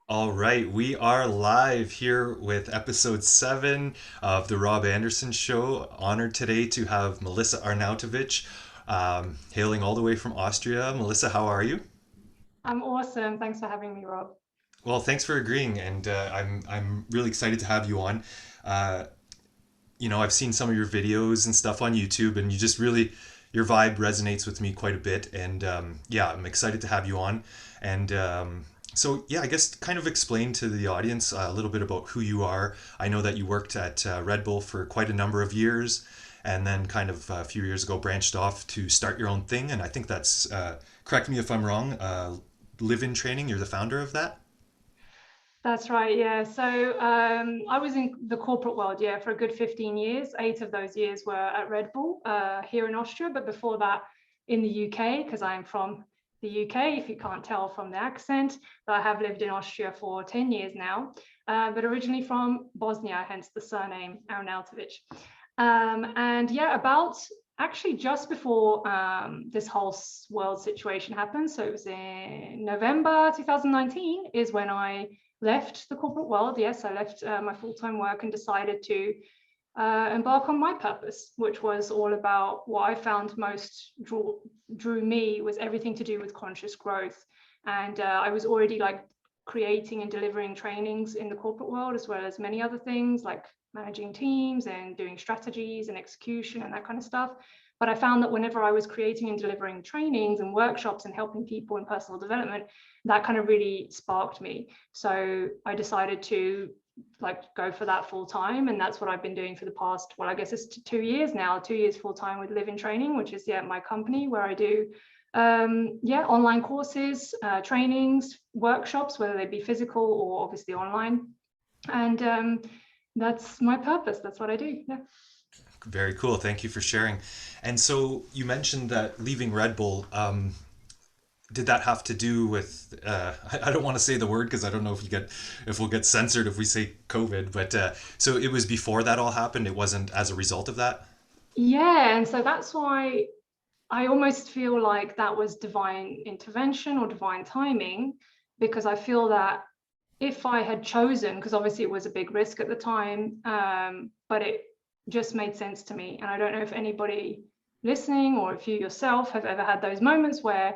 All right, we are live here with episode 7 of the Rob Anderson Show. Honored today to have Melisa Arnautovic, hailing all the way from Austria. Melissa, how are you? I'm awesome. Thanks for having me, Rob. Well, thanks for agreeing, and I'm really excited to have you on. Uh, I've seen some of your videos and stuff on YouTube, and you just really your vibe resonates with me quite a bit. And yeah, I'm excited to have you on. And so yeah, I guess kind of explain to the audience a little bit about who you are. I know that you worked at Red Bull for quite a number of years, and then kind of a few years ago branched off to start your own thing. And I think that's correct me if I'm wrong. Live-in training. You're the founder of that. That's right. Yeah. So I was in the corporate world, yeah, for a good 15 years. 8 of those years were at Red Bull here in Austria, but before that in the UK, because I'm from the UK, if you can't tell from the accent. But I have lived in Austria for 10 years now, but originally from Bosnia, hence the surname Arnautovic. And yeah, about actually just before this whole world situation happened. So it was in November 2019 is when I left the corporate world. Yes, I left my full-time work and decided to embark on my purpose, which was all about what I found most drew me was everything to do with conscious growth. And I was already like creating and delivering trainings in the corporate world, as well as many other things like managing teams and doing strategies and execution and that kind of stuff. But I found that whenever I was creating and delivering trainings and workshops and helping people in personal development, that kind of really sparked me. So I decided to like go for that full time, and that's what I've been doing for the past, well, I guess it's 2 years now, 2 years full time with Live in Training, which is yeah my company where I do yeah online courses, trainings, workshops, whether they be physical or obviously online. And that's my purpose. That's what I do. Yeah. Very cool. Thank you for sharing. And so you mentioned that leaving Red Bull. Did that have to do with? I don't want to say the word because I don't know if we'll get censored if we say COVID. But so it was before that all happened. It wasn't as a result of that. Yeah, and so that's why I almost feel like that was divine intervention or divine timing, because I feel that if I had chosen, because obviously it was a big risk at the time, but it just made sense to me. And I don't know if anybody listening or if you yourself have ever had those moments where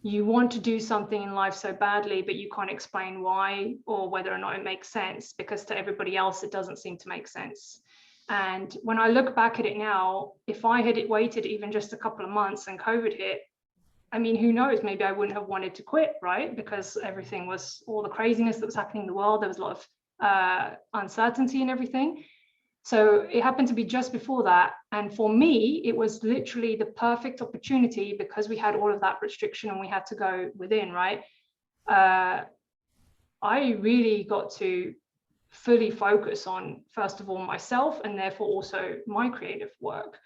you want to do something in life so badly, but you can't explain why or whether or not it makes sense, because to everybody else, it doesn't seem to make sense. And when I look back at it now, if I had waited even just a couple of months and COVID hit, I mean, who knows? Maybe I wouldn't have wanted to quit, right? Because everything was all the craziness that was happening in the world. There was a lot of uncertainty and everything. So it happened to be just before that. And for me, it was literally the perfect opportunity because we had all of that restriction and we had to go within, right? Uh, I really got to fully focus on, first of all, myself and therefore also my creative work.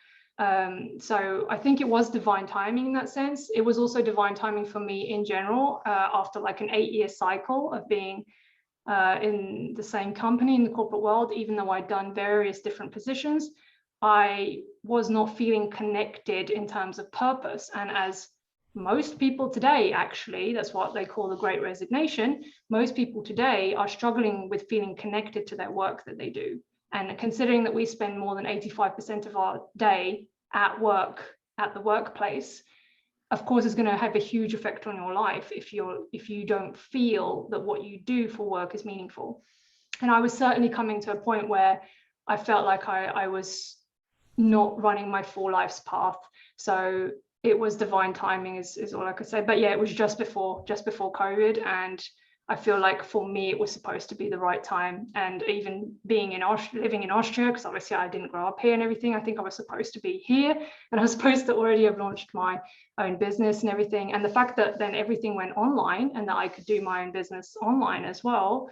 So I think it was divine timing in that sense. It was also divine timing for me in general, after like an 8-year cycle of being in the same company in the corporate world. Even though I'd done various different positions, I was not feeling connected in terms of purpose. And as most people today, actually, that's what they call the great resignation. Most people today are struggling with feeling connected to their work that they do. And considering that we spend more than 85% of our day at work, at the workplace, of course it's going to have a huge effect on your life if you don't feel that what you do for work is meaningful. And I was certainly coming to a point where I felt like I was not running my full life's path. So it was divine timing is all I could say. But yeah, it was just before COVID. And I feel like for me, it was supposed to be the right time. And even being in Austria, living in Austria, because obviously I didn't grow up here and everything, I think I was supposed to be here. And I was supposed to already have launched my own business and everything. And the fact that then everything went online and that I could do my own business online as well,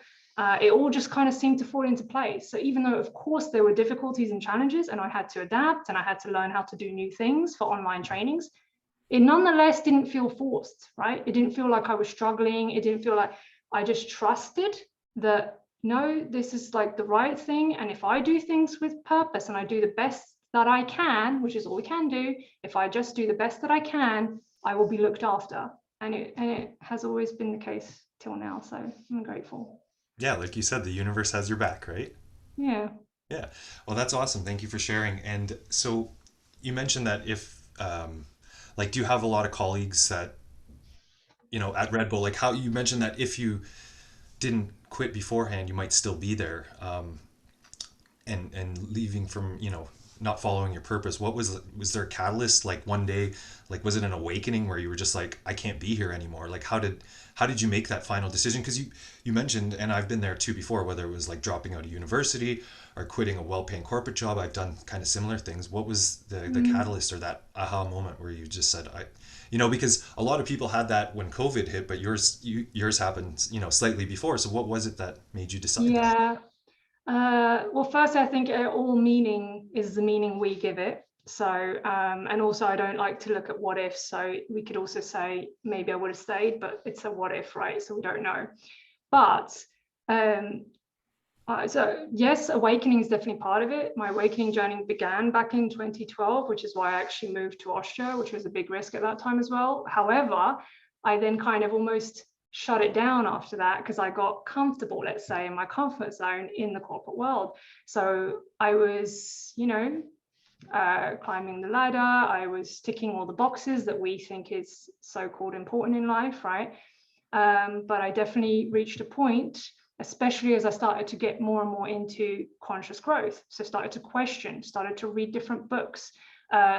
it all just kind of seemed to fall into place. So even though, of course, there were difficulties and challenges, and I had to adapt and I had to learn how to do new things for online trainings, it nonetheless didn't feel forced, right? It didn't feel like I was struggling. It didn't feel like I just trusted that, no, this is like the right thing. And if I do things with purpose and I do the best that I can, which is all we can do, if I just do the best that I can, I will be looked after. and it has always been the case till now. So I'm grateful. Yeah, like you said, the universe has your back, right? Yeah. Yeah. Well, that's awesome. Thank you for sharing. And so you mentioned that if, like, do you have a lot of colleagues that, at Red Bull, like how you mentioned that if you didn't quit beforehand, you might still be there, and leaving from, not following your purpose. Was there a catalyst, like one day, like was it an awakening where you were just like, I can't be here anymore? Like how did you make that final decision? Because you mentioned, and I've been there too before, whether it was like dropping out of university or quitting a well-paying corporate job. I've done kind of similar things. What was the Mm. catalyst or that aha moment where you just said, because a lot of people had that when COVID hit, but yours happened, slightly before. So what was it that made you decide that? Yeah. Well, first, I think all meaning is the meaning we give it. So, and also, I don't like to look at what if. So, we could also say maybe I would have stayed, but it's a what if, right? So, we don't know. But um, so, yes, awakening is definitely part of it. My awakening journey began back in 2012, which is why I actually moved to Austria, which was a big risk at that time as well. However, I then kind of almost shut it down after that because I got comfortable, let's say, in my comfort zone in the corporate world. So I was, climbing the ladder. I was ticking all the boxes that we think is so-called important in life, right? But I definitely reached a point, especially as I started to get more and more into conscious growth. So started to question, started to read different books,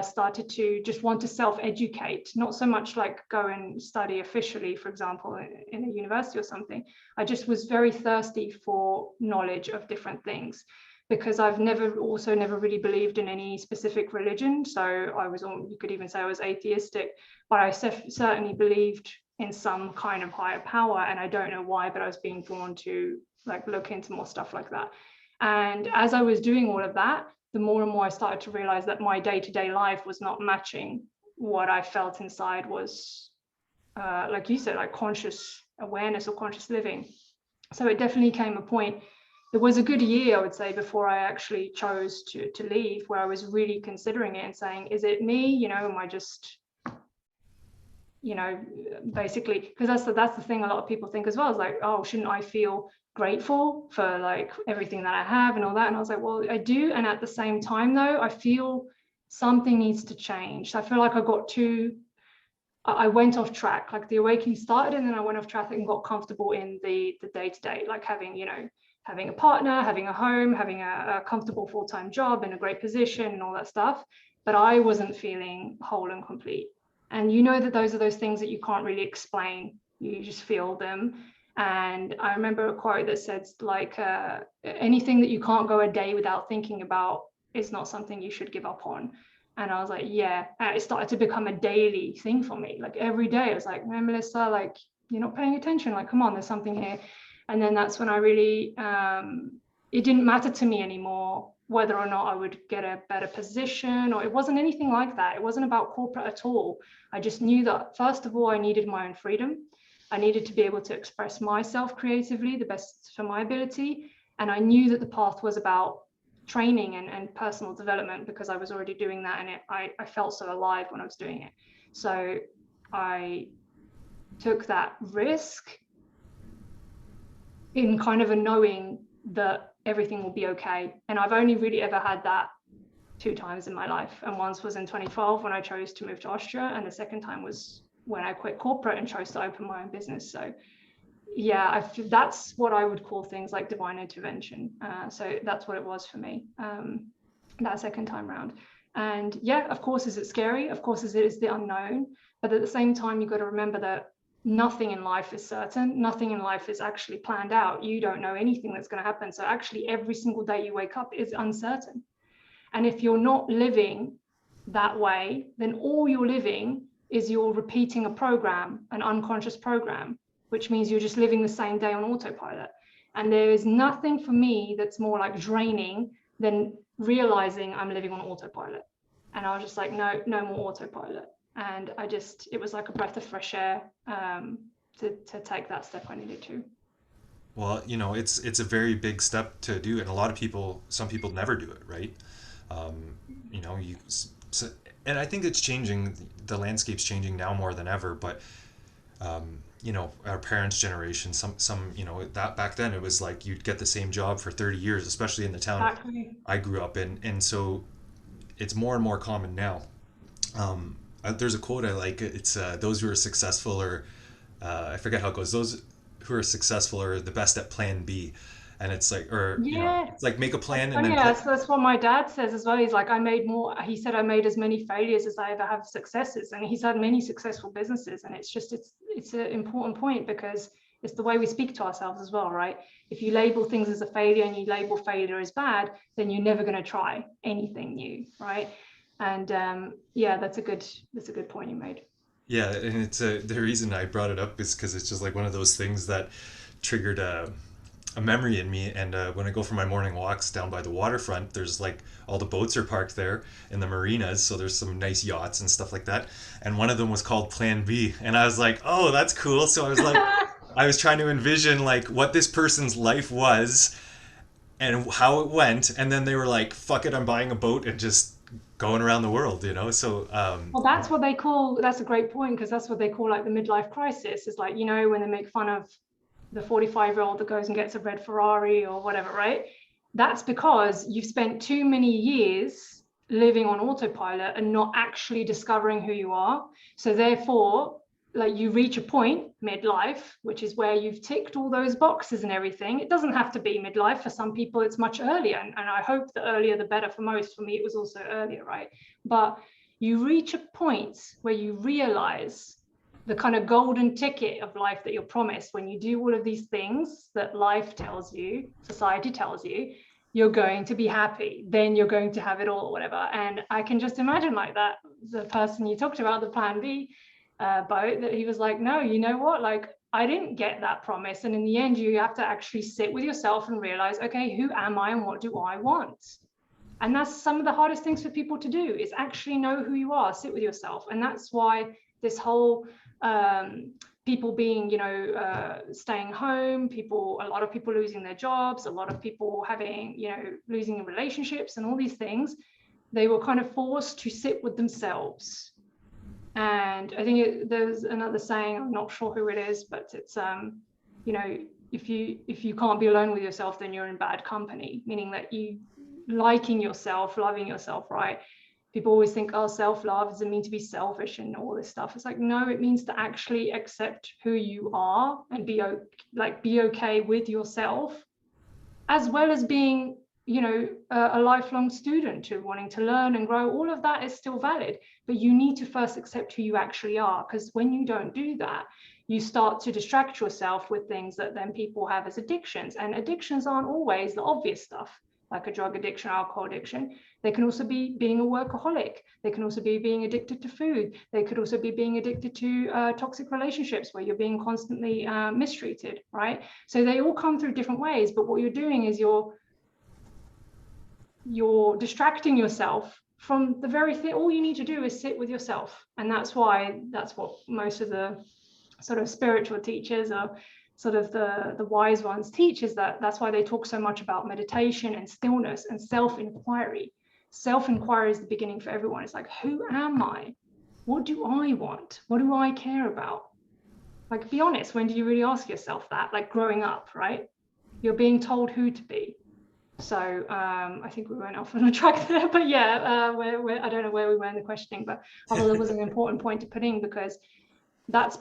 started to just want to self-educate, not so much like go and study officially, for example, in a university or something. I just was very thirsty for knowledge of different things because I've never really believed in any specific religion. So I was, you could even say I was atheistic, but I certainly believed in some kind of higher power. And I don't know why, but I was being drawn to like look into more stuff like that. And as I was doing all of that, the more and more I started to realize that my day-to-day life was not matching what I felt inside was, like you said, like conscious awareness or conscious living. So it definitely came a point. It was a good year, I would say, before I actually chose to leave, where I was really considering it and saying, is it me? Am I just, you know, basically, because that's the thing a lot of people think as well, is like, oh, shouldn't I feel grateful for like everything that I have and all that? And I was like, well, I do. And at the same time, though, I feel something needs to change. I feel like I went off track. Like the awakening started and then I went off track and got comfortable in the day-to-day, like having a partner, having a home, having a comfortable full-time job in a great position and all that stuff. But I wasn't feeling whole and complete. And that those are those things that you can't really explain. You just feel them. And I remember a quote that said, like, anything that you can't go a day without thinking about is not something you should give up on. And I was like, yeah. And it started to become a daily thing for me. Like every day, I was like, man, Melissa, like, you're not paying attention. Like, come on, there's something here. And then that's when I really, it didn't matter to me anymore whether or not I would get a better position, or it wasn't anything like that. It wasn't about corporate at all. I just knew that, first of all, I needed my own freedom. I needed to be able to express myself creatively, the best for my ability. And I knew that the path was about training and personal development because I was already doing that, and I felt so alive when I was doing it. So I took that risk in kind of a knowing that everything will be okay. And I've only really ever had that two times in my life. And once was in 2012 when I chose to move to Austria, and the second time was when I quit corporate and chose to open my own business. So yeah, that's what I would call things like divine intervention. So that's what it was for me, that second time round. And yeah, of course, is it scary? Of course, it is the unknown. But at the same time, you've got to remember that nothing in life is certain. Nothing in life is actually planned out. You don't know anything that's going to happen. So actually, every single day you wake up is uncertain. And if you're not living that way, then all you're living is you're repeating a program, an unconscious program, which means you're just living the same day on autopilot. And there is nothing for me that's more like draining than realizing I'm living on autopilot. And I was just like, no more autopilot. And it was like a breath of fresh air, to take that step I needed to. Well, it's a very big step to do, and a lot of some people never do it, right? You know, so, and I think it's changing. The landscape's changing now more than ever. But you know, our parents' generation, some, you know, that back then it was like you'd get the same job for 30 years, especially in the town Exactly. I grew up in. And so it's more and more common now. There's a quote I like. It's those who are successful are, I forget how it goes. Those who are successful are the best at plan B. And it's like, or, you know, Yeah. it's like make a That's plan and funny. then Yeah, so that's what my dad says as well. He's like, I made more. He said I made as many failures as I ever have successes, and he's had many successful businesses. And it's just it's an important point because it's the way we speak to ourselves as well, right? If you label things as a failure and you label failure as bad, then you're never going to try anything new, right? And yeah, that's a good point you made. yeah, and it's the reason I brought it up is because it's just like one of those things that triggered a memory in me. And when I go for my morning walks down by the waterfront, there's like all the boats are parked there in the marinas, so there's some nice yachts and stuff like that. And one of them was called Plan B, and I was like, oh, that's cool. So I was like, I was trying to envision like what this person's life was and how it went, and then they were like, fuck it, I'm buying a boat and just going around the world, you know. So Well, that's what they call, that's a great point because that's what they call like the midlife crisis. Is like, you know, when they make fun of the 45-year-old that goes and gets a red Ferrari or whatever, right? That's because you've spent too many years living on autopilot and not actually discovering who you are. So therefore, like you reach a point midlife, which is where you've ticked all those boxes and everything. It doesn't have to be midlife. For some people, it's much earlier. And I hope the earlier the better for most. For me, it was also earlier, right? But you reach a point where you realize the kind of golden ticket of life that you're promised when you do all of these things that life tells you, society tells you, you're going to be happy, then you're going to have it all, whatever. And I can just imagine like that, the person you talked about, the plan B boat, that he was like, no, you know what, like I didn't get that promise. And in the end, you have to actually sit with yourself and realize, okay, who am I and what do I want? And that's some of the hardest things for people to do, is actually know who you are, sit with yourself. And that's why this whole people being, you know, staying home, a lot of people losing their jobs, a lot of people having, you know, losing relationships and all these things, they were kind of forced to sit with themselves. And I think there's another saying, I'm not sure who it is, but it's you know, if you can't be alone with yourself, then you're in bad company, meaning that you liking yourself, loving yourself, right? People always think, oh, self-love doesn't mean to be selfish and all this stuff. It's like, no, it means to actually accept who you are and be okay with yourself, as well as being, you know, a lifelong student to wanting to learn and grow. All of that is still valid, but you need to first accept who you actually are, because when you don't do that, you start to distract yourself with things that then people have as addictions. And addictions aren't always the obvious stuff, like a drug addiction, alcohol addiction. They can also be being a workaholic. They can also be being addicted to food. They could also be being addicted to toxic relationships where you're being constantly mistreated, right? So they all come through different ways, but what you're doing is you're distracting yourself from the very thing. All you need to do is sit with yourself. And that's what most of the sort of spiritual teachers, or sort of the wise ones, teach, is that's why they talk so much about meditation and stillness and self-inquiry. Self-inquiry is the beginning for everyone. It's like, who am I? What do I want? What do I care about? Like, be honest, when do you really ask yourself that? Like growing up, right? You're being told who to be. So I think we went off on a track there, but yeah, I don't know where we were in the questioning, but I thought it was an important point to put in, because that's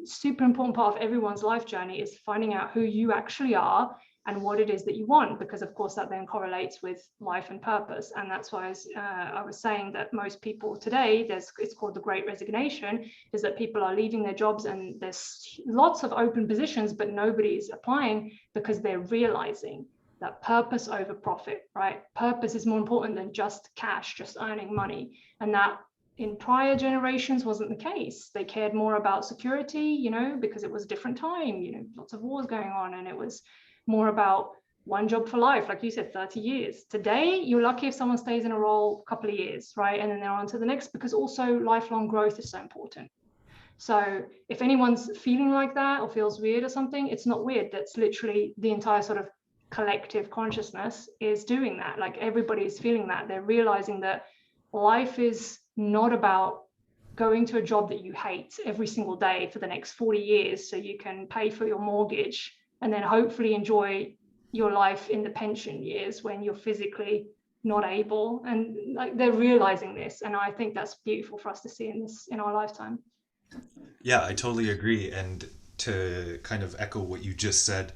super important part of everyone's life journey, is finding out who you actually are and what it is that you want, because of course that then correlates with life and purpose. And that's why I was saying that most people today, it's called the Great Resignation, is that people are leaving their jobs and there's lots of open positions, but nobody's applying, because they're realizing that purpose over profit, right? Purpose is more important than just cash, just earning money. And that in prior generations wasn't the case. They cared more about security, you know, because it was a different time, you know, lots of wars going on, and it was more about one job for life, like you said, 30 years. Today, you're lucky if someone stays in a role a couple of years, right? And then they're on to the next, because also lifelong growth is so important. So if anyone's feeling like that or feels weird or something, it's not weird. That's literally the entire sort of collective consciousness is doing that. Like everybody is feeling that. They're realizing that life is not about going to a job that you hate every single day for the next 40 years so you can pay for your mortgage and then hopefully enjoy your life in the pension years when you're physically not able. And like they're realizing this, and I think that's beautiful for us to see in our lifetime. Yeah, I totally agree. And to kind of echo what you just said,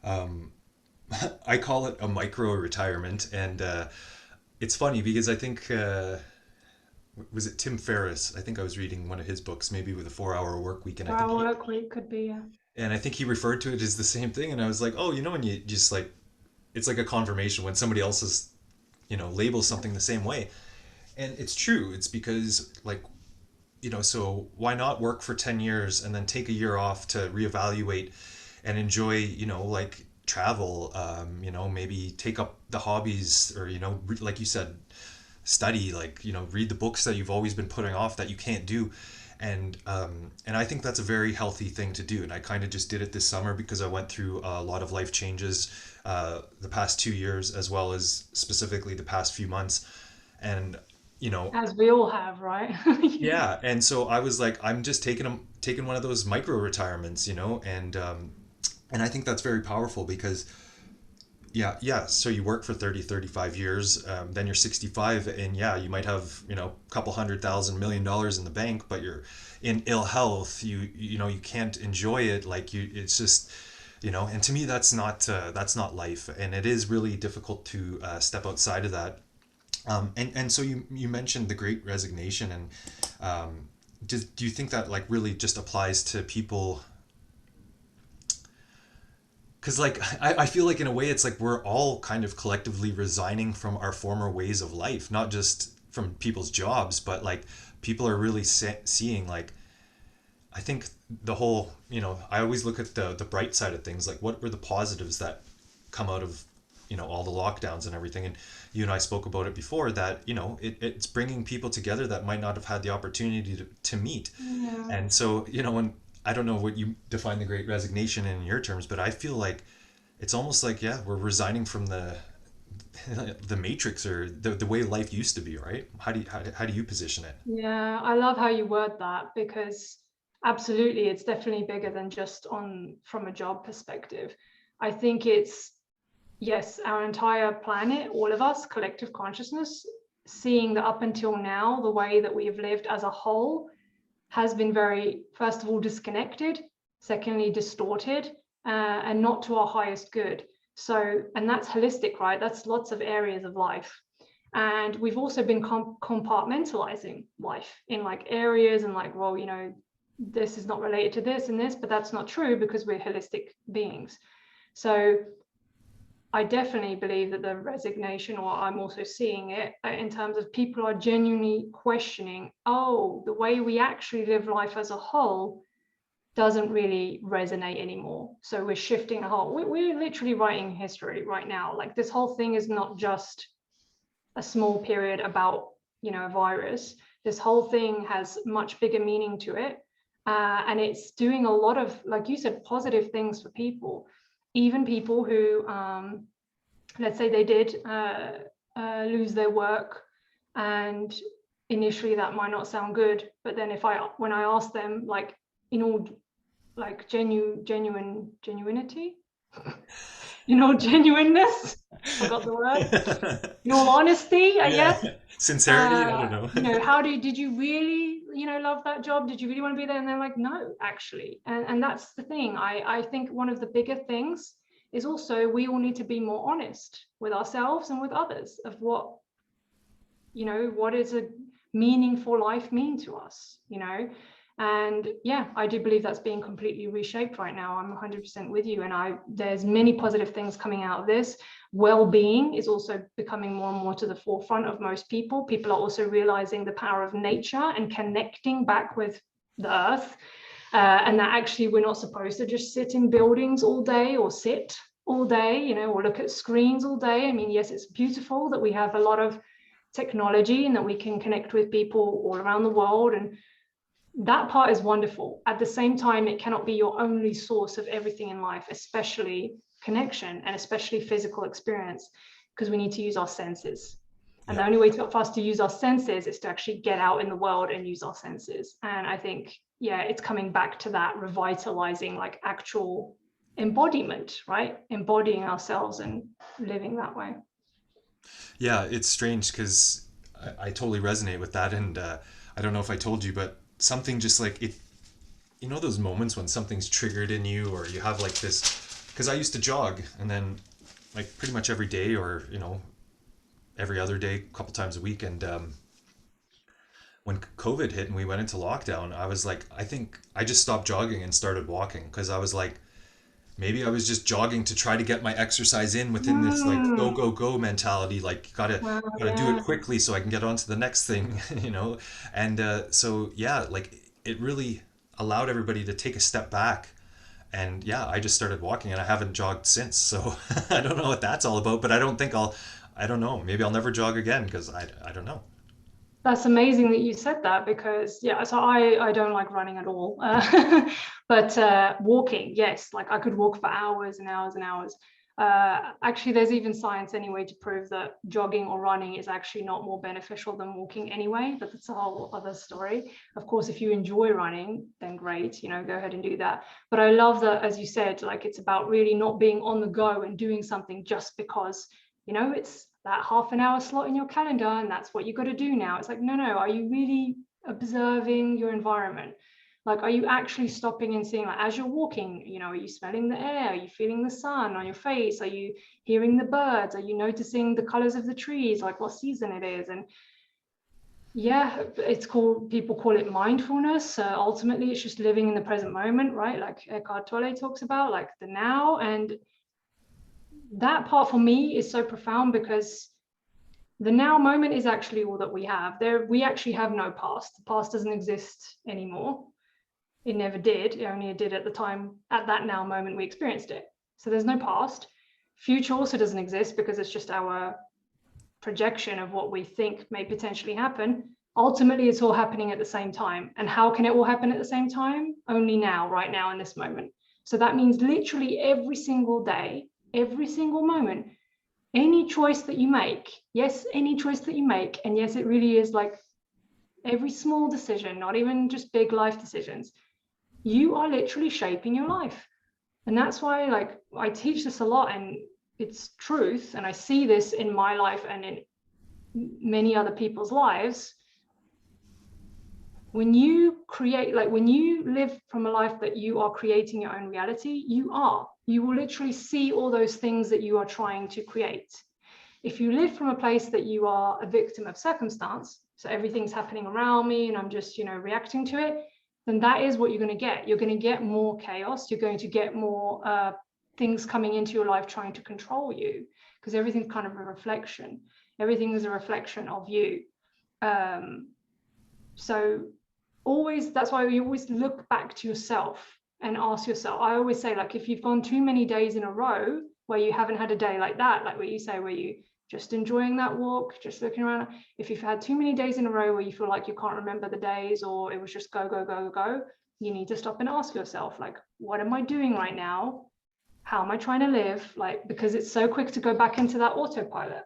um, I call it a micro retirement. And it's funny because I think, was it Tim Ferriss? I think I was reading one of his books, maybe with a 4 hour work week. And I think Our work week could be and I think he referred to it as the same thing. And I was like, oh, when you just like, it's like a confirmation when somebody else is, labels something the same way. And it's true. It's because like, so why not work for 10 years and then take a year off to reevaluate and enjoy, like travel, maybe take up the hobbies or, like you said, study, like, read the books that you've always been putting off that you can't do. And I think that's a very healthy thing to do. And I kind of just did it this summer because I went through a lot of life changes the past 2 years, as well as specifically the past few months. And, you know, as we all have, right? yeah, and so I was like, I'm just taking one of those micro retirements, and I think that's very powerful because yeah. So you work for 30, 35 years, then you're 65, and yeah, you might have a couple hundred thousand $1 million in the bank, but you're in ill health. You can't enjoy it. Like it's just and to me that's not life, and it is really difficult to step outside of that. And so you mentioned the Great Resignation, and do you think that like really just applies to people? Because like I feel like in a way it's like we're all kind of collectively resigning from our former ways of life, not just from people's jobs, but like people are really seeing like I think the whole I always look at the bright side of things, like what were the positives that come out of all the lockdowns and everything. And you and I spoke about it before that it's bringing people together that might not have had the opportunity to meet. Yeah. And so when I don't know what you define the Great Resignation in your terms, but I feel like it's almost like yeah, we're resigning from the matrix or the way life used to be, right? How do you position it? Yeah, I love how you word that because absolutely, it's definitely bigger than just on from a job perspective. I think it's, yes, our entire planet, all of us, collective consciousness, seeing that up until now, the way that we have lived as a whole has been very, first of all, disconnected, secondly, distorted, and not to our highest good. So, and that's holistic, right? That's lots of areas of life. And we've also been compartmentalizing life in like areas and like, well, this is not related to this and this, but that's not true because we're holistic beings. So I definitely believe that the resignation, or I'm also seeing it in terms of people are genuinely questioning, oh, the way we actually live life as a whole doesn't really resonate anymore. So we're shifting a whole, we're literally writing history right now. Like this whole thing is not just a small period about, a virus. This whole thing has much bigger meaning to it. And it's doing a lot of, like you said, positive things for people, even people who, let's say they did lose their work, and initially that might not sound good, but then when I ask them, like in all like genuinity, genuineness, forgot the word, in all honesty, I Yeah, guess, sincerity, I don't know. how did you really, love that job? Did you really want to be there? And they're like, no, actually. And that's the thing. I think one of the bigger things is also we all need to be more honest with ourselves and with others of what is a meaningful life mean to us, and yeah, I do believe that's being completely reshaped right now. I'm 100% with you, and there's many positive things coming out of this. Well-being is also becoming more and more to the forefront of most people. People are also realizing the power of nature and connecting back with the earth, and that actually we're not supposed to just sit in buildings all day or sit all day, or look at screens all day. I mean, yes, it's beautiful that we have a lot of technology and that we can connect with people all around the world, and that part is wonderful. At the same time, it cannot be your only source of everything in life, especially connection and especially physical experience, because we need to use our senses. And Yeah. the only way for us to use our senses is to actually get out in the world and use our senses. And I think, yeah, it's coming back to that revitalizing, like actual embodiment, right? Embodying ourselves and living that way. Yeah, it's strange because I totally resonate with that. And I don't know if I told you, but something just like it, you know, those moments when something's triggered in you, or you have like this, because I used to jog and then like pretty much every day, or, you know, every other day, a couple times a week. And when COVID hit and we went into lockdown, I was like, I think I just stopped jogging and started walking because I was like, maybe I was just jogging to try to get my exercise in within this like go Mm, go go mentality. Like wow, gotta do it yeah. quickly so I can get on to the next thing, you know. And so yeah, like it really allowed everybody to take a step back. And yeah, I just started walking and I haven't jogged since. So I don't know what that's all about, but I don't think I'll. I don't know. Maybe I'll never jog again because I don't know. That's amazing that you said that because yeah, so I don't like running at all, but walking, yes, like I could walk for hours and hours and hours. Actually, there's even science anyway to prove that jogging or running is actually not more beneficial than walking anyway, but that's a whole other story. Of course, if you enjoy running, then great, you know, go ahead and do that. But I love that, as you said, like it's about really not being on the go and doing something just because, you know, it's that half an hour slot in your calendar and that's what you got to do now. It's like, no, are you really observing your environment? Like, are you actually stopping and seeing, like, as you're walking, you know, are you smelling the air? Are you feeling the sun on your face? Are you hearing the birds? Are you noticing the colors of the trees, like what season it is? And yeah, it's called, people call it mindfulness. Ultimately, it's just living in the present moment, right? Like Eckhart Tolle talks about, like the now. And that part for me is so profound because the now moment is actually all that we have. There, we actually have no past. The past doesn't exist anymore. It never did. It only did at the time, at that now moment we experienced it. So there's no past. Future also doesn't exist because it's just our projection of what we think may potentially happen. Ultimately, it's all happening at the same time. And how can it all happen at the same time? Only now, right now, in this moment. So that means literally every single day, every single moment, any choice that you make, yes, any choice that you make, and yes, it really is like every small decision, not even just big life decisions, you are literally shaping your life. And that's why, like, I teach this a lot and it's truth. And I see this in my life and in many other people's lives. When you create, like, when you live from a life that you are creating your own reality, you will literally see all those things that you are trying to create. If you live from a place that you are a victim of circumstance, so everything's happening around me and I'm just, you know, reacting to it, then that is what you're going to get. You're going to get more chaos. You're going to get more things coming into your life trying to control you, because everything's kind of a reflection. Everything is a reflection of you. So always, that's why you always look back to yourself and ask yourself. I always say, like, if you've gone too many days in a row where you haven't had a day like that, like what you say, where you just enjoying that walk, just looking around, if you've had too many days in a row where you feel like you can't remember the days, or it was just go go go go, you need to stop and ask yourself, like, what am I doing right now? How am I trying to live? Like, because it's so quick to go back into that autopilot,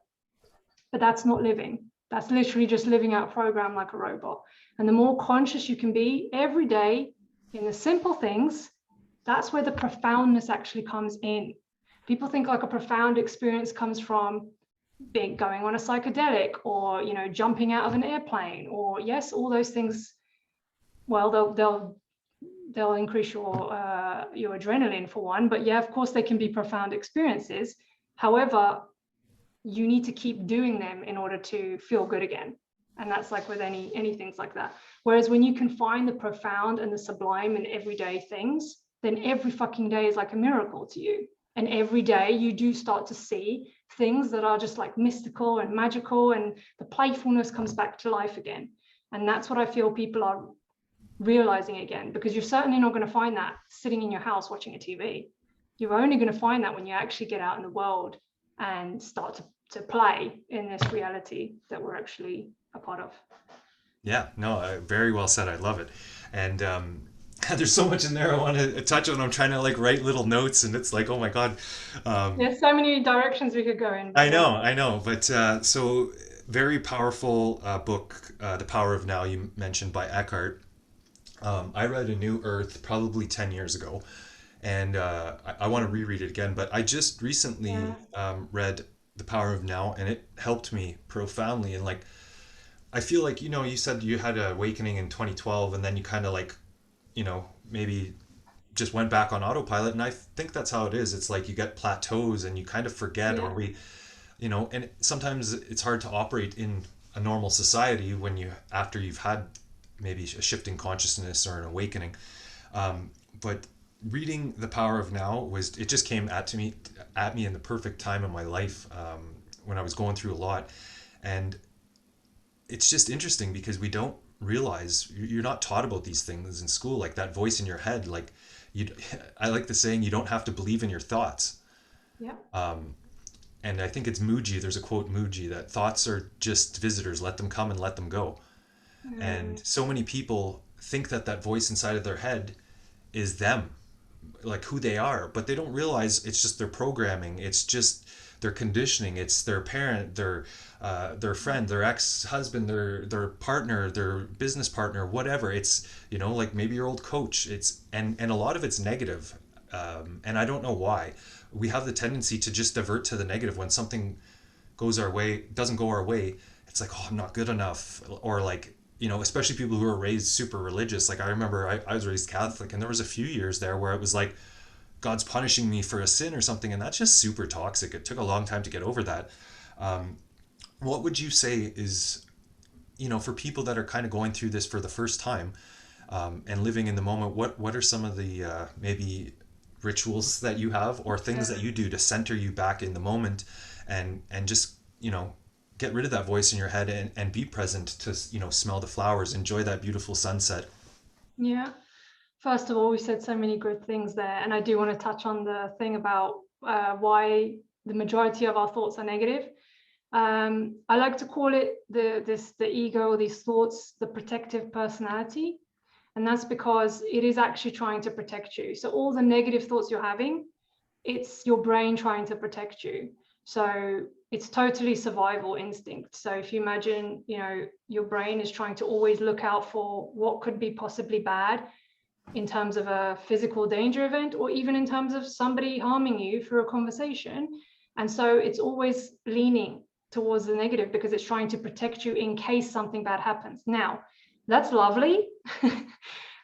but that's not living. That's literally just living out a program like a robot. And the more conscious you can be every day in the simple things, that's where the profoundness actually comes in. People think like a profound experience comes from going on a psychedelic, or, you know, jumping out of an airplane, or yes, all those things. Well, they'll increase your adrenaline for one, but yeah, of course they can be profound experiences. However, you need to keep doing them in order to feel good again. And that's like with any things like that. Whereas when you can find the profound and the sublime in everyday things, then every fucking day is like a miracle to you. And every day you do start to see things that are just like mystical and magical, and the playfulness comes back to life again. And that's what I feel people are realizing again, because you're certainly not going to find that sitting in your house watching a TV. You're only going to find that when you actually get out in the world and start to play in this reality that we're actually a part of. Yeah, no, very well said. I love it. And there's so much in there I want to touch on. I'm trying to like write little notes, and it's like, oh my God. Um, There's so many directions we could go in, but yeah. I know. But so very powerful book, The Power of Now, you mentioned by Eckhart. I read A New Earth probably 10 years ago, and I want to reread it again. But I just recently Yeah. read The Power of Now, and it helped me profoundly. And like, I feel like, you said you had an awakening in 2012, and then you kind of like, maybe just went back on autopilot. And I think that's how it is. It's like you get plateaus and you kind of forget, or Yeah. and sometimes it's hard to operate in a normal society when after you've had maybe a shift in consciousness or an awakening. But reading The Power of Now it just came at me in the perfect time in my life, when I was going through a lot. And it's just interesting because we don't realize you're not taught about these things in school, like that voice in your head. Like, you I like the saying, you don't have to believe in your thoughts. Yeah. And I think it's Muji. There's a quote, Muji, that thoughts are just visitors, let them come and let them go. And Mm, so many people think that that voice inside of their head is them, like who they are, but they don't realize it's just their programming. It's just their conditioning. It's their parent, their friend, their ex-husband, their partner, their business partner, whatever. It's, like maybe your old coach. And a lot of it's negative. And I don't know why we have the tendency to just divert to the negative when something doesn't go our way. It's like, oh, I'm not good enough. Or like, especially people who are raised super religious. Like, I remember I was raised Catholic, and there was a few years there where it was like God's punishing me for a sin or something, and that's just super toxic. It took a long time to get over that. What would you say is, for people that are kind of going through this for the first time, and living in the moment, what are some of the maybe rituals that you have, or things that yeah. you do to center you back in the moment, and just, get rid of that voice in your head, and be present to, smell the flowers, enjoy that beautiful sunset. Yeah. First of all, we said so many good things there, and I do want to touch on the thing about why the majority of our thoughts are negative. I like to call it the ego, or these thoughts, the protective personality, and that's because it is actually trying to protect you. So all the negative thoughts you're having, it's your brain trying to protect you. So it's totally survival instinct. So if you imagine, your brain is trying to always look out for what could be possibly bad in terms of a physical danger event, or even in terms of somebody harming you through a conversation. And so it's always leaning towards the negative because it's trying to protect you in case something bad happens. Now, that's lovely.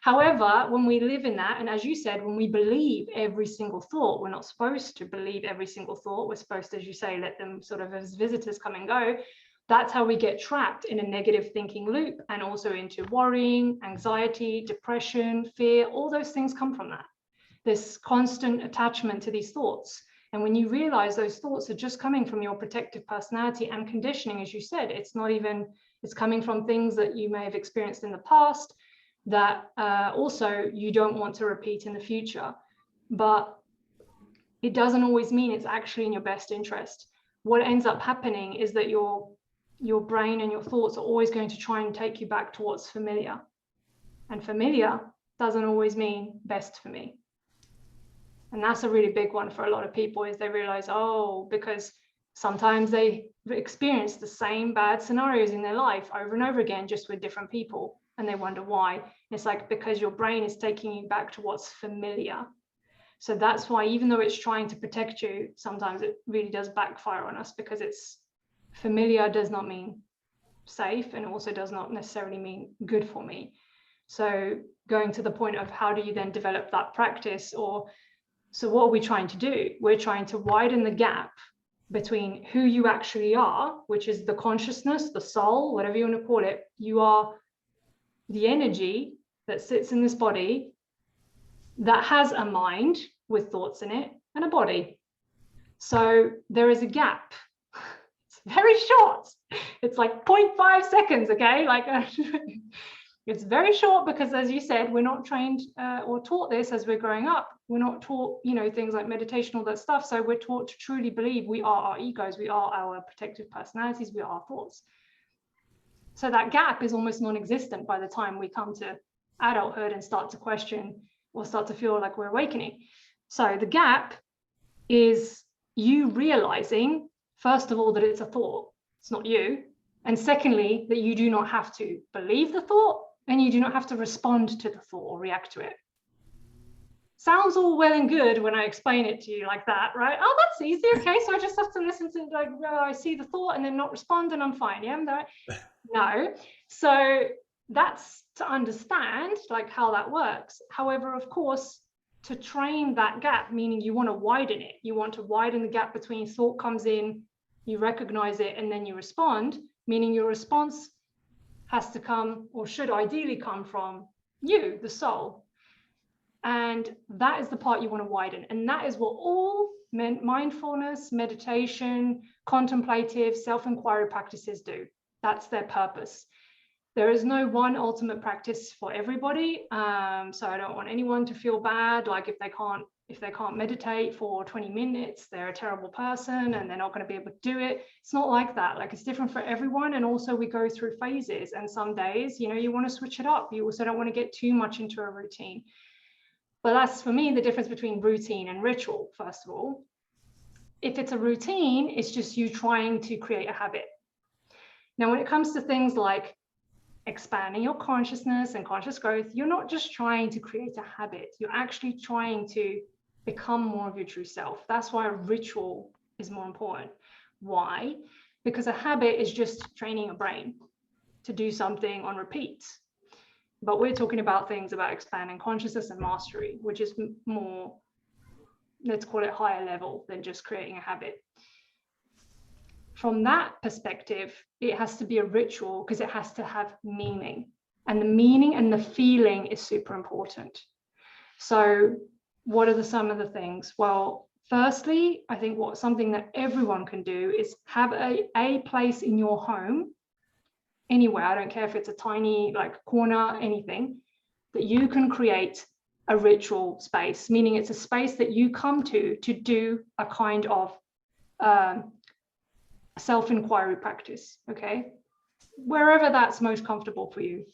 However, when we live in that, and as you said, when we believe every single thought, we're not supposed to believe every single thought. We're supposed to, as you say, let them sort of as visitors come and go. That's how we get trapped in a negative thinking loop, and also into worrying, anxiety, depression, fear. All those things come from that. This constant attachment to these thoughts. And when you realize those thoughts are just coming from your protective personality and conditioning, as you said, it's coming from things that you may have experienced in the past that also you don't want to repeat in the future. But it doesn't always mean it's actually in your best interest. What ends up happening is that your brain and your thoughts are always going to try and take you back to what's familiar. And familiar doesn't always mean best for me. And that's a really big one for a lot of people, is they realize, oh, because sometimes they experience the same bad scenarios in their life over and over again, just with different people. And they wonder why. And it's like, because your brain is taking you back to what's familiar. So that's why, even though it's trying to protect you, sometimes it really does backfire on us, because it's familiar does not mean safe, and also does not necessarily mean good for me. So going to the point of how do you then develop that practice, or so what are we trying to do? We're trying to widen the gap between who you actually are, which is the consciousness, the soul, whatever you want to call it. You are the energy that sits in this body that has a mind with thoughts in it and a body. So there is a gap. It's very short. It's like 0.5 seconds, okay? Like it's very short, because as you said, we're not trained or taught this as we're growing up. We're not taught, things like meditation, all that stuff. So we're taught to truly believe we are our egos, we are our protective personalities, we are our thoughts. So that gap is almost non-existent by the time we come to adulthood and start to question or start to feel like we're awakening. So the gap is you realizing, first of all, that it's a thought. It's not you. And secondly, that you do not have to believe the thought and you do not have to respond to the thought or react to it. Sounds all well and good when I explain it to you like that, right? Oh, that's easy. Okay, so I just have to listen to, like, I see the thought and then not respond and I'm fine. Yeah, no. So that's to understand like how that works. However, of course, to train that gap, meaning you want to widen it. You want to widen the gap between thought comes in, you recognize it, and then you respond, meaning your response has to come, or should ideally come from you, the soul. And that is the part you want to widen. And that is what all mindfulness, meditation, contemplative, self-inquiry practices do. That's their purpose. There is no one ultimate practice for everybody. So I don't want anyone to feel bad, like if they can't meditate for 20 minutes, they're a terrible person and they're not going to be able to do it. It's not like that. Like, it's different for everyone. And also we go through phases, and some days, you want to switch it up. You also don't want to get too much into a routine. But that's, for me, the difference between routine and ritual. First of all, if it's a routine, it's just you trying to create a habit. Now, when it comes to things like expanding your consciousness and conscious growth, you're not just trying to create a habit. You're actually trying to become more of your true self. That's why a ritual is more important. Why? Because a habit is just training a brain to do something on repeat. But we're talking about things about expanding consciousness and mastery, which is more, let's call it higher level than just creating a habit. From that perspective, it has to be a ritual because it has to have meaning. And the meaning and the feeling is super important. So what are some of the things? Well, firstly, I think something that everyone can do is have a place in your home, anywhere, I don't care if it's a tiny like corner, anything, that you can create a ritual space, meaning it's a space that you come to do a kind of self-inquiry practice, okay? Wherever that's most comfortable for you.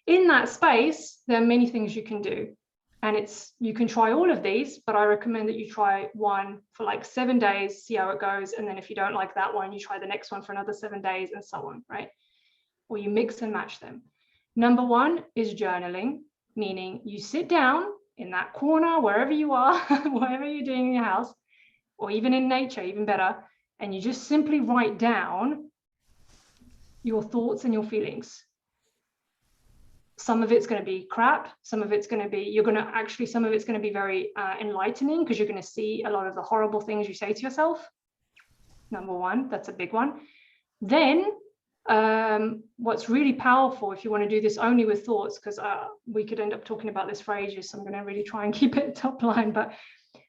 In that space, there are many things you can do. And you can try all of these, but I recommend that you try one for like 7 days, see how it goes. And then if you don't like that one, you try the next one for another 7 days and so on, right? Or you mix and match them. Number one is journaling, meaning you sit down in that corner, wherever you are, whatever you're doing in your house, or even in nature, even better, and you just simply write down your thoughts and your feelings. Some of it's going to be crap. Some of it's going to be, some of it's going to be very enlightening, because you're going to see a lot of the horrible things you say to yourself. Number one, that's a big one. Then what's really powerful, if you want to do this only with thoughts, because we could end up talking about this for ages, so I'm going to really try and keep it top line, but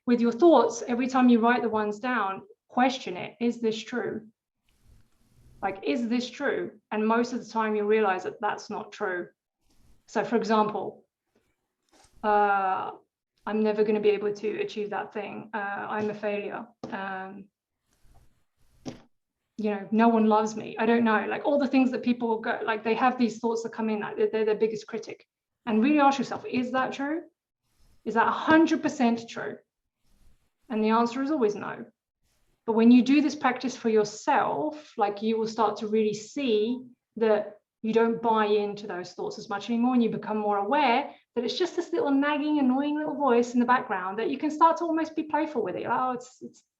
with your thoughts, every time you write the ones down, question it. Is this true? Like, is this true? And most of the time you realize that that's not true. So for example, I'm never going to be able to achieve that thing. I'm a failure. No one loves me. I don't know, like all the things that people go, like they have these thoughts that come in, like they're their biggest critic. And really ask yourself, is that true? Is that 100% true? And the answer is always no. But when you do this practice for yourself, like you will start to really see that you don't buy into those thoughts as much anymore, and you become more aware that it's just this little nagging, annoying little voice in the background that you can start to almost be playful with it. Oh,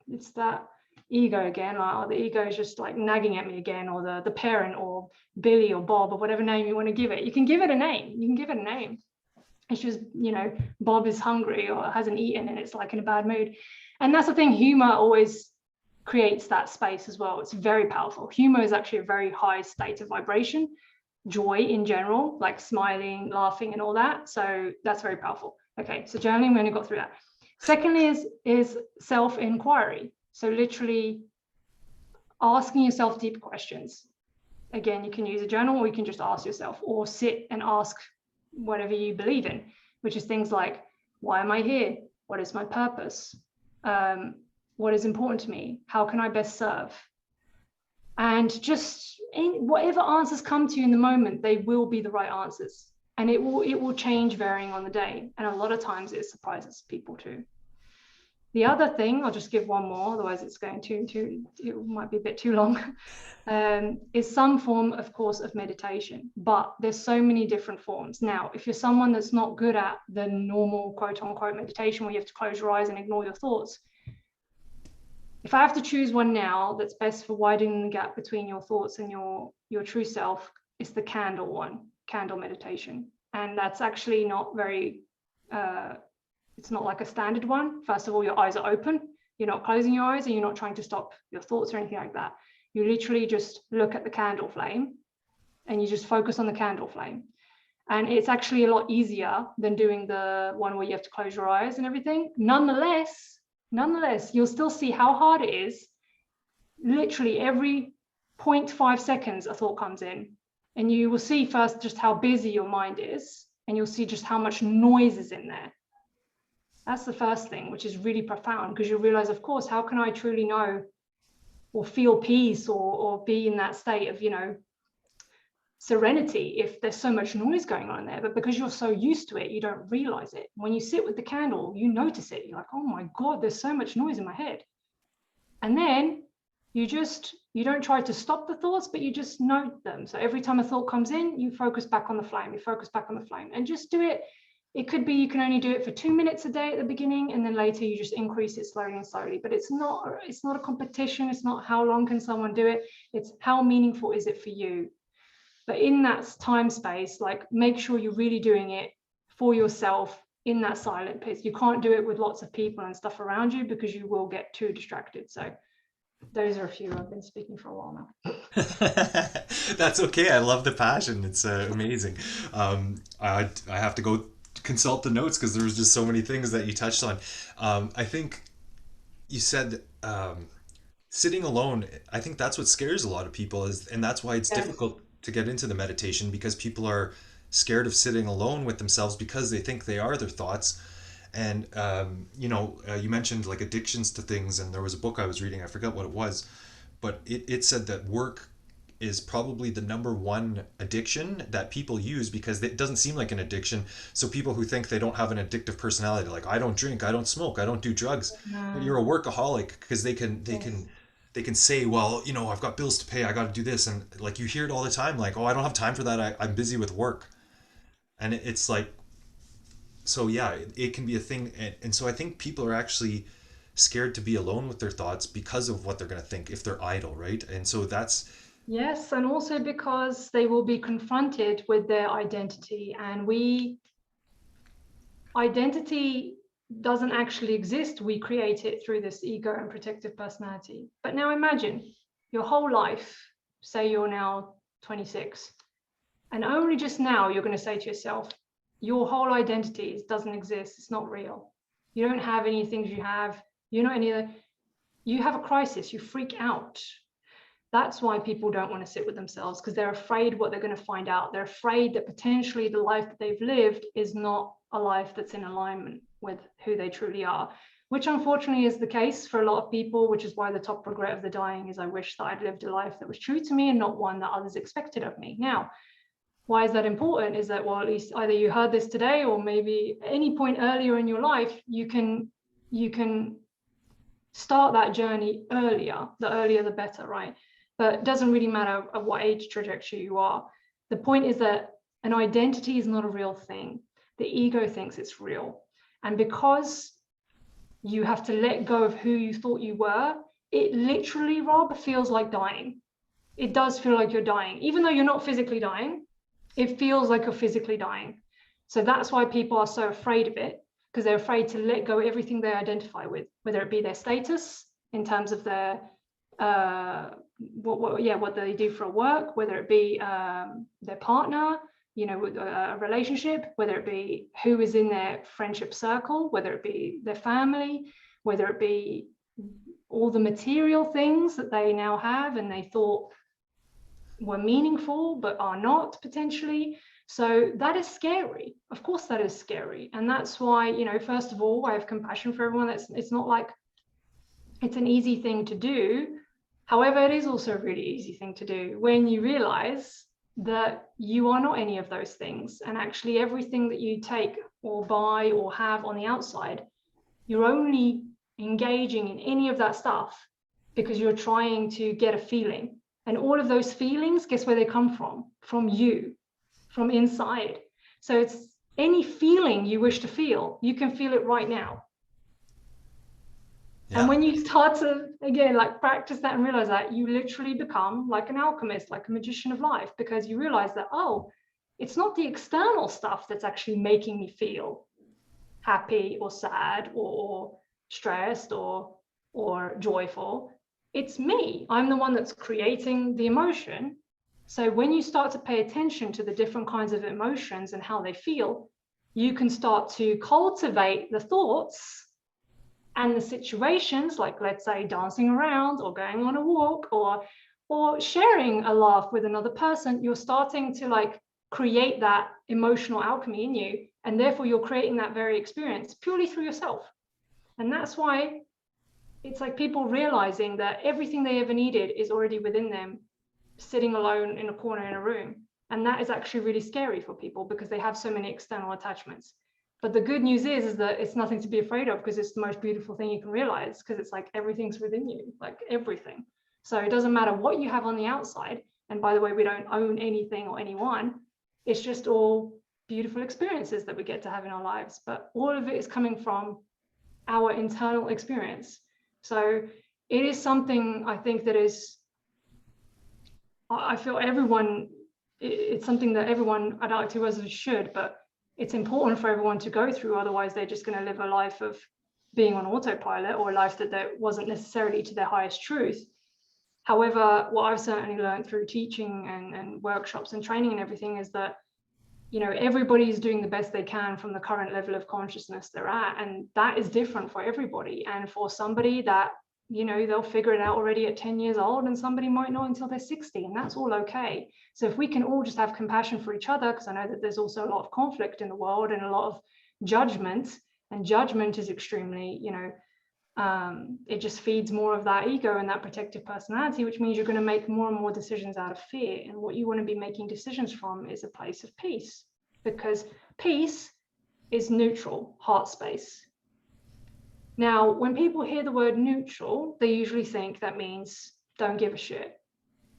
it's that ego again. Like, oh, the ego is just like nagging at me again, or the parent, or Billy, or Bob, or whatever name you want to give it. You can give it a name. You can give it a name. It's just, Bob is hungry or hasn't eaten and it's like in a bad mood. And that's the thing, humor always creates that space as well. It's very powerful. Humor is actually a very high state of vibration. Joy in general, like smiling, laughing, and all that. So that's very powerful. Okay, so journaling, we only got through that. Secondly is self-inquiry. So literally asking yourself deep questions. Again, you can use a journal, or you can just ask yourself, or sit and ask whatever you believe in, which is things like, why am I here? What is my purpose? What is important to me? How can I best serve? And just whatever answers come to you in the moment, they will be the right answers. And it will change varying on the day. And a lot of times it surprises people too. The other thing, I'll just give one more, otherwise it's going it might be a bit too long, is some form, of course, of meditation. But there's so many different forms. Now, if you're someone that's not good at the normal quote unquote meditation where you have to close your eyes and ignore your thoughts, if I have to choose one now that's best for widening the gap between your thoughts and your true self, it's the candle one, candle meditation. And that's actually not very it's not like a standard one. First of all, your eyes are open. You're not closing your eyes and you're not trying to stop your thoughts or anything like that. You literally just look at the candle flame and you just focus on the candle flame. And it's actually a lot easier than doing the one where you have to close your eyes and everything. Nonetheless, you'll still see how hard it is. Literally every 0.5 seconds, a thought comes in. And you will see first just how busy your mind is. And you'll see just how much noise is in there. That's the first thing, which is really profound, because you realize, of course, how can I truly know or feel peace or be in that state of, serenity if there's so much noise going on in there? But because you're so used to it, you don't realize it. When you sit with the candle, you notice it. You're like, oh my God, there's so much noise in my head. And then you don't try to stop the thoughts, but you just note them. So every time a thought comes in, you focus back on the flame, and just do it. It could be you can only do it for 2 minutes a day at the beginning, and then later you just increase it slowly and slowly. But it's not a competition. It's not how long can someone do it. It's how meaningful is it for you. But in that time space, like, make sure you're really doing it for yourself in that silent place. You can't do it with lots of people and stuff around you because you will get too distracted. So those are a few. I've been speaking for a while now. That's okay. I love the passion. It's amazing. I have to go consult the notes because there was just so many things that you touched on. I think you said sitting alone. I think that's what scares a lot of people, and that's why it's Yes. difficult to get into the meditation, because people are scared of sitting alone with themselves because they think they are their thoughts. And you mentioned like addictions to things, and there was a book I was reading. I forgot what it was, but it said that work is probably the number one addiction that people use because it doesn't seem like an addiction. So people who think they don't have an addictive personality, like I don't drink, I don't smoke, I don't do drugs, but you're a workaholic, because Yes. they can say, well, I've got bills to pay, I got to do this, and like you hear it all the time, like, oh, I don't have time for that, I'm busy with work, and it's like, so yeah, it can be a thing, and so I think people are actually scared to be alone with their thoughts because of what they're going to think if they're idle, right? And so that's Yes, and also because they will be confronted with their identity, and identity doesn't actually exist. We create it through this ego and protective personality. But now imagine your whole life, say you're now 26, and only just now you're going to say to yourself, your whole identity doesn't exist. It's not real. You don't have any things you have. You're not any other. You have a crisis. You freak out. That's why people don't want to sit with themselves, because they're afraid what they're going to find out. They're afraid that potentially the life that they've lived is not a life that's in alignment with who they truly are, which unfortunately is the case for a lot of people, which is why the top regret of the dying is, I wish that I'd lived a life that was true to me and not one that others expected of me. Now, why is that important? Is that, well, at least either you heard this today or maybe at any point earlier in your life, you can start that journey earlier. The earlier the better, right? But it doesn't really matter at what age trajectory you are. The point is that an identity is not a real thing. The ego thinks it's real. And because you have to let go of who you thought you were, it literally, Rob, feels like dying. It does feel like you're dying. Even though you're not physically dying, it feels like you're physically dying. So that's why people are so afraid of it, because they're afraid to let go of everything they identify with, whether it be their status in terms of their what they do for work, whether it be their partner, with a relationship, whether it be who is in their friendship circle, whether it be their family, whether it be all the material things that they now have and they thought were meaningful but are not potentially. So that is scary. Of course that is scary. And that's why, first of all, I have compassion for everyone. It's not like it's an easy thing to do. However, it is also a really easy thing to do when you realize that you are not any of those things. And actually everything that you take or buy or have on the outside, you're only engaging in any of that stuff because you're trying to get a feeling. And all of those feelings, guess where they come from? From you, from inside. So it's any feeling you wish to feel, you can feel it right now. And Yeah. when you start to, again, like practice that and realize that, you literally become like an alchemist, like a magician of life, because you realize that, oh, it's not the external stuff that's actually making me feel happy or sad or stressed or joyful. It's me. I'm the one that's creating the emotion. So when you start to pay attention to the different kinds of emotions and how they feel, you can start to cultivate the thoughts and the situations, like let's say dancing around or going on a walk or sharing a laugh with another person. You're starting to like create that emotional alchemy in you, and therefore you're creating that very experience purely through yourself. And that's why it's like people realizing that everything they ever needed is already within them, sitting alone in a corner in a room. And that is actually really scary for people because they have so many external attachments. But the good news is that it's nothing to be afraid of, because it's the most beautiful thing you can realize, because it's like everything's within you, like everything. So it doesn't matter what you have on the outside. And by the way, we don't own anything or anyone. It's just all beautiful experiences that we get to have in our lives. But all of it is coming from our internal experience. So it is something I think that is, I feel everyone, it's something that everyone adult users should, but it's important for everyone to go through. Otherwise, they're just going to live a life of being on autopilot, or a life that wasn't necessarily to their highest truth. However, what I've certainly learned through teaching and workshops and training and everything is that, you know, everybody's doing the best they can from the current level of consciousness they're at. And that is different for everybody. And for somebody that, you know, they'll figure it out already at 10 years old, and somebody might not until they're 60, and that's all okay. So if we can all just have compassion for each other, because I know that there's also a lot of conflict in the world and a lot of judgment, and judgment is extremely, you know, it just feeds more of that ego and that protective personality, which means you're going to make more and more decisions out of fear. And what you want to be making decisions from is a place of peace, because peace is neutral, heart space. Now, when people hear the word neutral, they usually think that means don't give a shit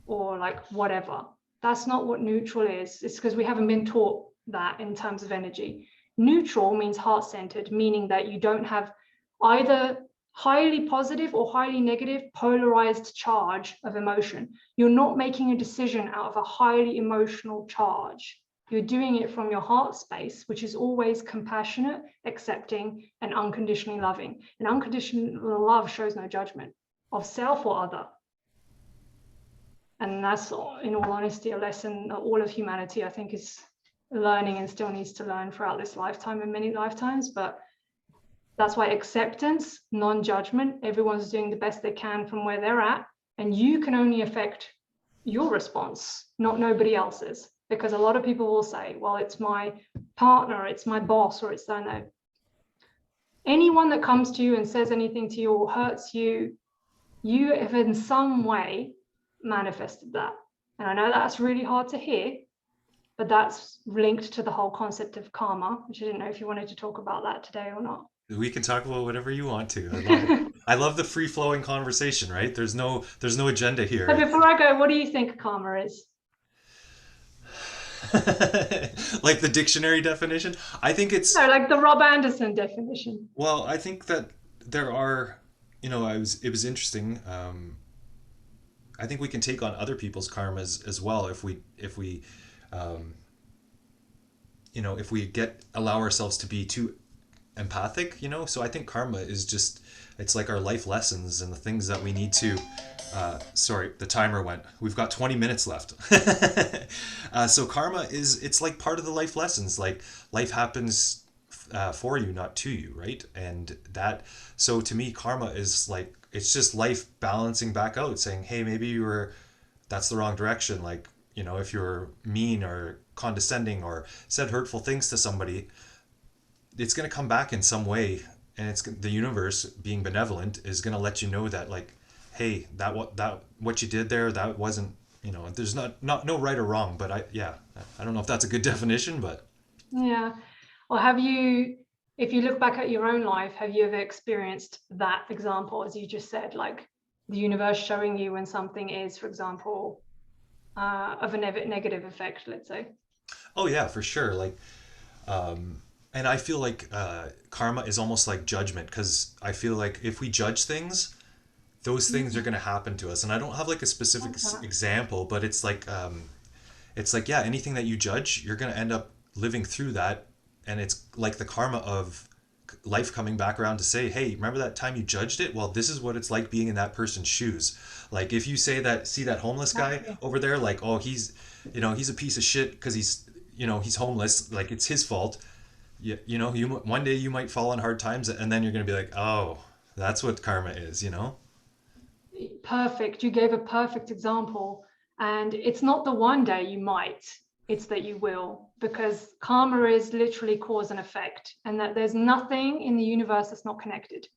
or like whatever. That's not what neutral is. It's because we haven't been taught that in terms of energy. Neutral means heart-centered, meaning that you don't have either highly positive or highly negative polarized charge of emotion. You're not making a decision out of a highly emotional charge. You're doing it from your heart space, which is always compassionate, accepting, and unconditionally loving. And unconditional love shows no judgment of self or other. And that's, in all honesty, a lesson that all of humanity, I think, is learning and still needs to learn throughout this lifetime and many lifetimes. But that's why acceptance, non-judgment, everyone's doing the best they can from where they're at. And you can only affect your response, not nobody else's. Because a lot of people will say, well, it's my partner, it's my boss, or it's no. Anyone that comes to you and says anything to you or hurts you, you have in some way manifested that. And I know that's really hard to hear, but that's linked to the whole concept of karma, which I didn't know if you wanted to talk about that today or not. We can talk about whatever you want to. I love it. I love the free flowing conversation, right? There's no agenda here. But before I go, what do you think karma is? Like the dictionary definition. I think it's, No, like the Rob Anderson definition. well, I think that there are, it was interesting. I think we can take on other people's karmas as well if we um, if we allow ourselves to be too empathic. So I think karma is just, it's like our life lessons and the things that we need to, sorry, the timer went. We've got 20 minutes left. So karma it's like part of the life lessons. Like life happens for you, not to you, right? And so to me, karma is like, it's just life balancing back out, saying, hey, maybe that's the wrong direction. Like, if you're mean or condescending or said hurtful things to somebody, it's going to come back in some way. And it's the universe, being benevolent, is going to let you know that, like, hey, what you did there, that wasn't, there's not no right or wrong. But I don't know if that's a good definition, but Yeah. Or have you if you look back at your own life, have you ever experienced that example, as you just said, like the universe showing you when something is, for example, of a negative effect, let's say? Oh yeah, for sure. Like, and I feel like karma is almost like judgment, because I feel like if we judge things, those things are going to happen to us. And I don't have like a specific Love that. example, but it's like, yeah, anything that you judge, you're going to end up living through that. And it's like the karma of life coming back around to say, hey, remember that time you judged it? Well, this is what it's like being in that person's shoes. Like if you say that, see that homeless guy Exactly. over there, like, oh, he's a piece of shit because he's homeless. Like it's his fault. You one day you might fall on hard times, and then you're going to be like, oh, that's what karma is. Perfect. You gave a perfect example. And it's not the one day you might, it's that you will, because karma is literally cause and effect, and that there's nothing in the universe that's not connected.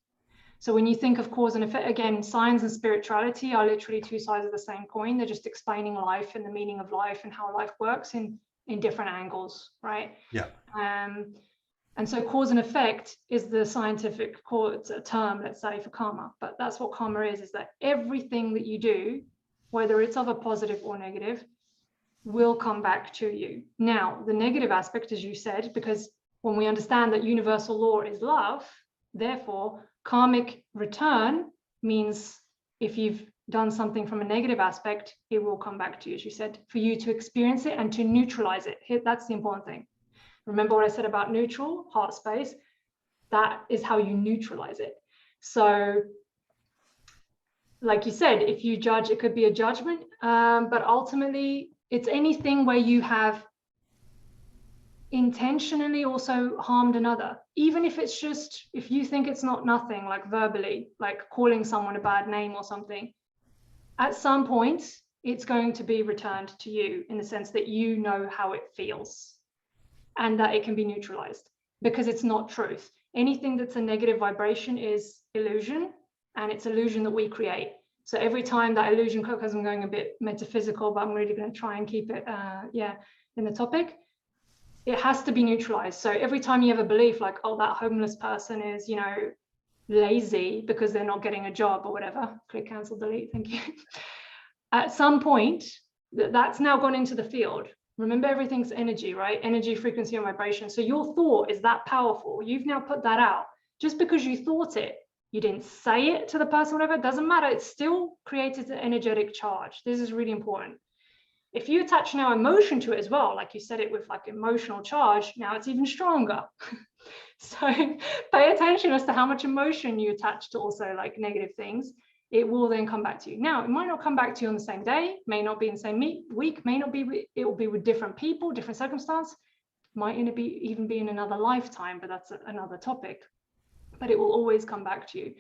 So when you think of cause and effect, again, science and spirituality are literally two sides of the same coin. They're just explaining life and the meaning of life and how life works in different angles, right? Yeah. Um, and so cause and effect is the scientific term, let's say, for karma. But that's what karma is that everything that you do, whether it's of a positive or negative, will come back to you. Now, the negative aspect, as you said, because when we understand that universal law is love, therefore, karmic return means if you've done something from a negative aspect, it will come back to you, as you said, for you to experience it and to neutralize it. That's the important thing. Remember what I said about neutral, heart space? That is how you neutralize it. So, like you said, if you judge, it could be a judgment, but ultimately, it's anything where you have intentionally also harmed another, even if it's just, if you think it's not nothing, like verbally, like calling someone a bad name or something, at some point, it's going to be returned to you in the sense that you know how it feels, and that it can be neutralized because it's not truth. Anything that's a negative vibration is illusion, and it's illusion that we create. So every time that illusion, because I'm going a bit metaphysical, but I'm really going to try and keep it, in the topic, it has to be neutralized. So every time you have a belief like, oh, that homeless person is, lazy because they're not getting a job or whatever, click cancel, delete, thank you. At some point, that's now gone into the field. Remember, everything's energy, right? Energy, frequency, and vibration. So your thought is that powerful. You've now put that out. Just because you thought it, you didn't say it to the person, whatever, it doesn't matter. It still created an energetic charge. This is really important. If you attach now emotion to it as well, like you said it with like emotional charge, now it's even stronger. So pay attention as to how much emotion you attach to also like negative things. It will then come back to you. Now, it might not come back to you on the same day, may not be in the same week, may not be, it will be with different people, different circumstance, might even be in another lifetime, but that's another topic. But it will always come back to you.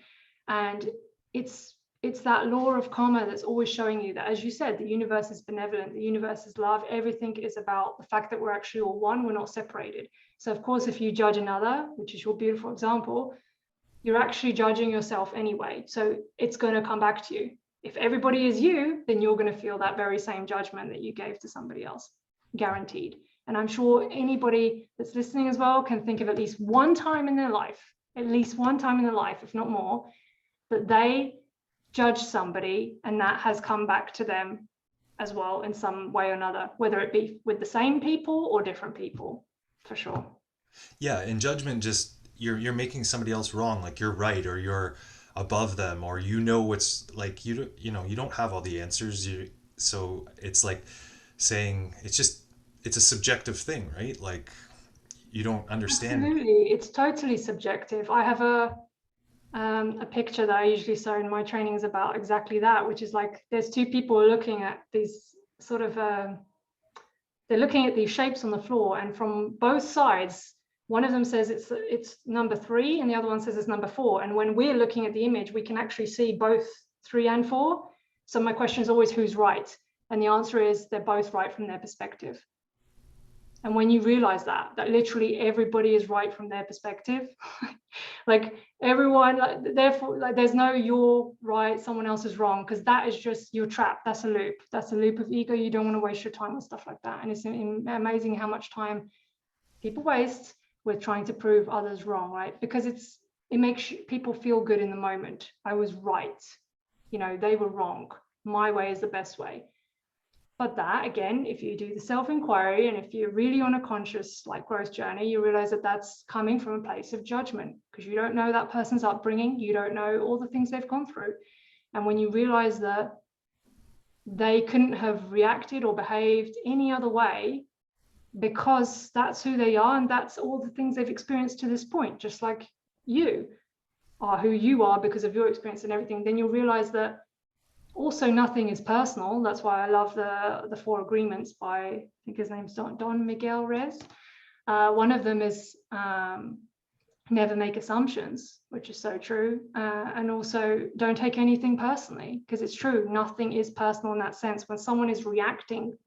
And it's that law of karma that's always showing you that, as you said, the universe is benevolent, the universe is love, everything is about the fact that we're actually all one, we're not separated. So of course, if you judge another, which is your beautiful example, you're actually judging yourself anyway. So it's going to come back to you. If everybody is you, then you're going to feel that very same judgment that you gave to somebody else, guaranteed. And I'm sure anybody that's listening as well can think of at least one time in their life, if not more, that they judge somebody and that has come back to them as well in some way or another, whether it be with the same people or different people, for sure. Yeah, and judgment, just you're making somebody else wrong, like you're right or you're above them, or what's like, you don't have all the answers. So it's like saying it's a subjective thing, right? Like you don't understand. Absolutely, it's totally subjective. I have a picture that I usually show in my trainings about exactly that, which is like there's two people looking at these sort of they're looking at these shapes on the floor, and from both sides, one of them says it's number 3 and the other one says it's number 4. And when we're looking at the image, we can actually see both 3 and 4. So my question is always, who's right? And the answer is they're both right from their perspective. And when you realize that literally everybody is right from their perspective, like everyone, like, therefore, like there's no you're right, someone else is wrong, because that is just, you're trapped. That's a loop of ego. You don't want to waste your time on stuff like that. And it's amazing how much time people waste we're trying to prove others wrong, right? Because it makes people feel good in the moment. I was right, they were wrong. My way is the best way. But that, again, if you do the self-inquiry and if you're really on a conscious growth journey, you realize that that's coming from a place of judgment, because you don't know that person's upbringing, you don't know all the things they've gone through. And when you realize that they couldn't have reacted or behaved any other way, because that's who they are and that's all the things they've experienced to this point, just like you are who you are because of your experience and everything, then you'll realize that also nothing is personal. That's why I love the 4 agreements by, I think his name's Don Miguel Ruiz. One of them is never make assumptions, which is so true. And also don't take anything personally, because it's true, nothing is personal in that sense. When someone is reacting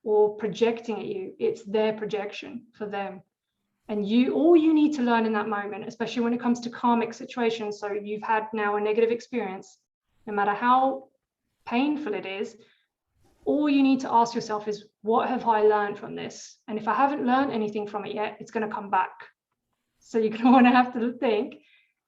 or projecting at you, it's their projection for them. And all you need to learn in that moment, especially when it comes to karmic situations, so you've had now a negative experience, no matter how painful it is, all you need to ask yourself is, what have I learned from this? And if I haven't learned anything from it yet, it's going to come back. So you're going to want to have to think,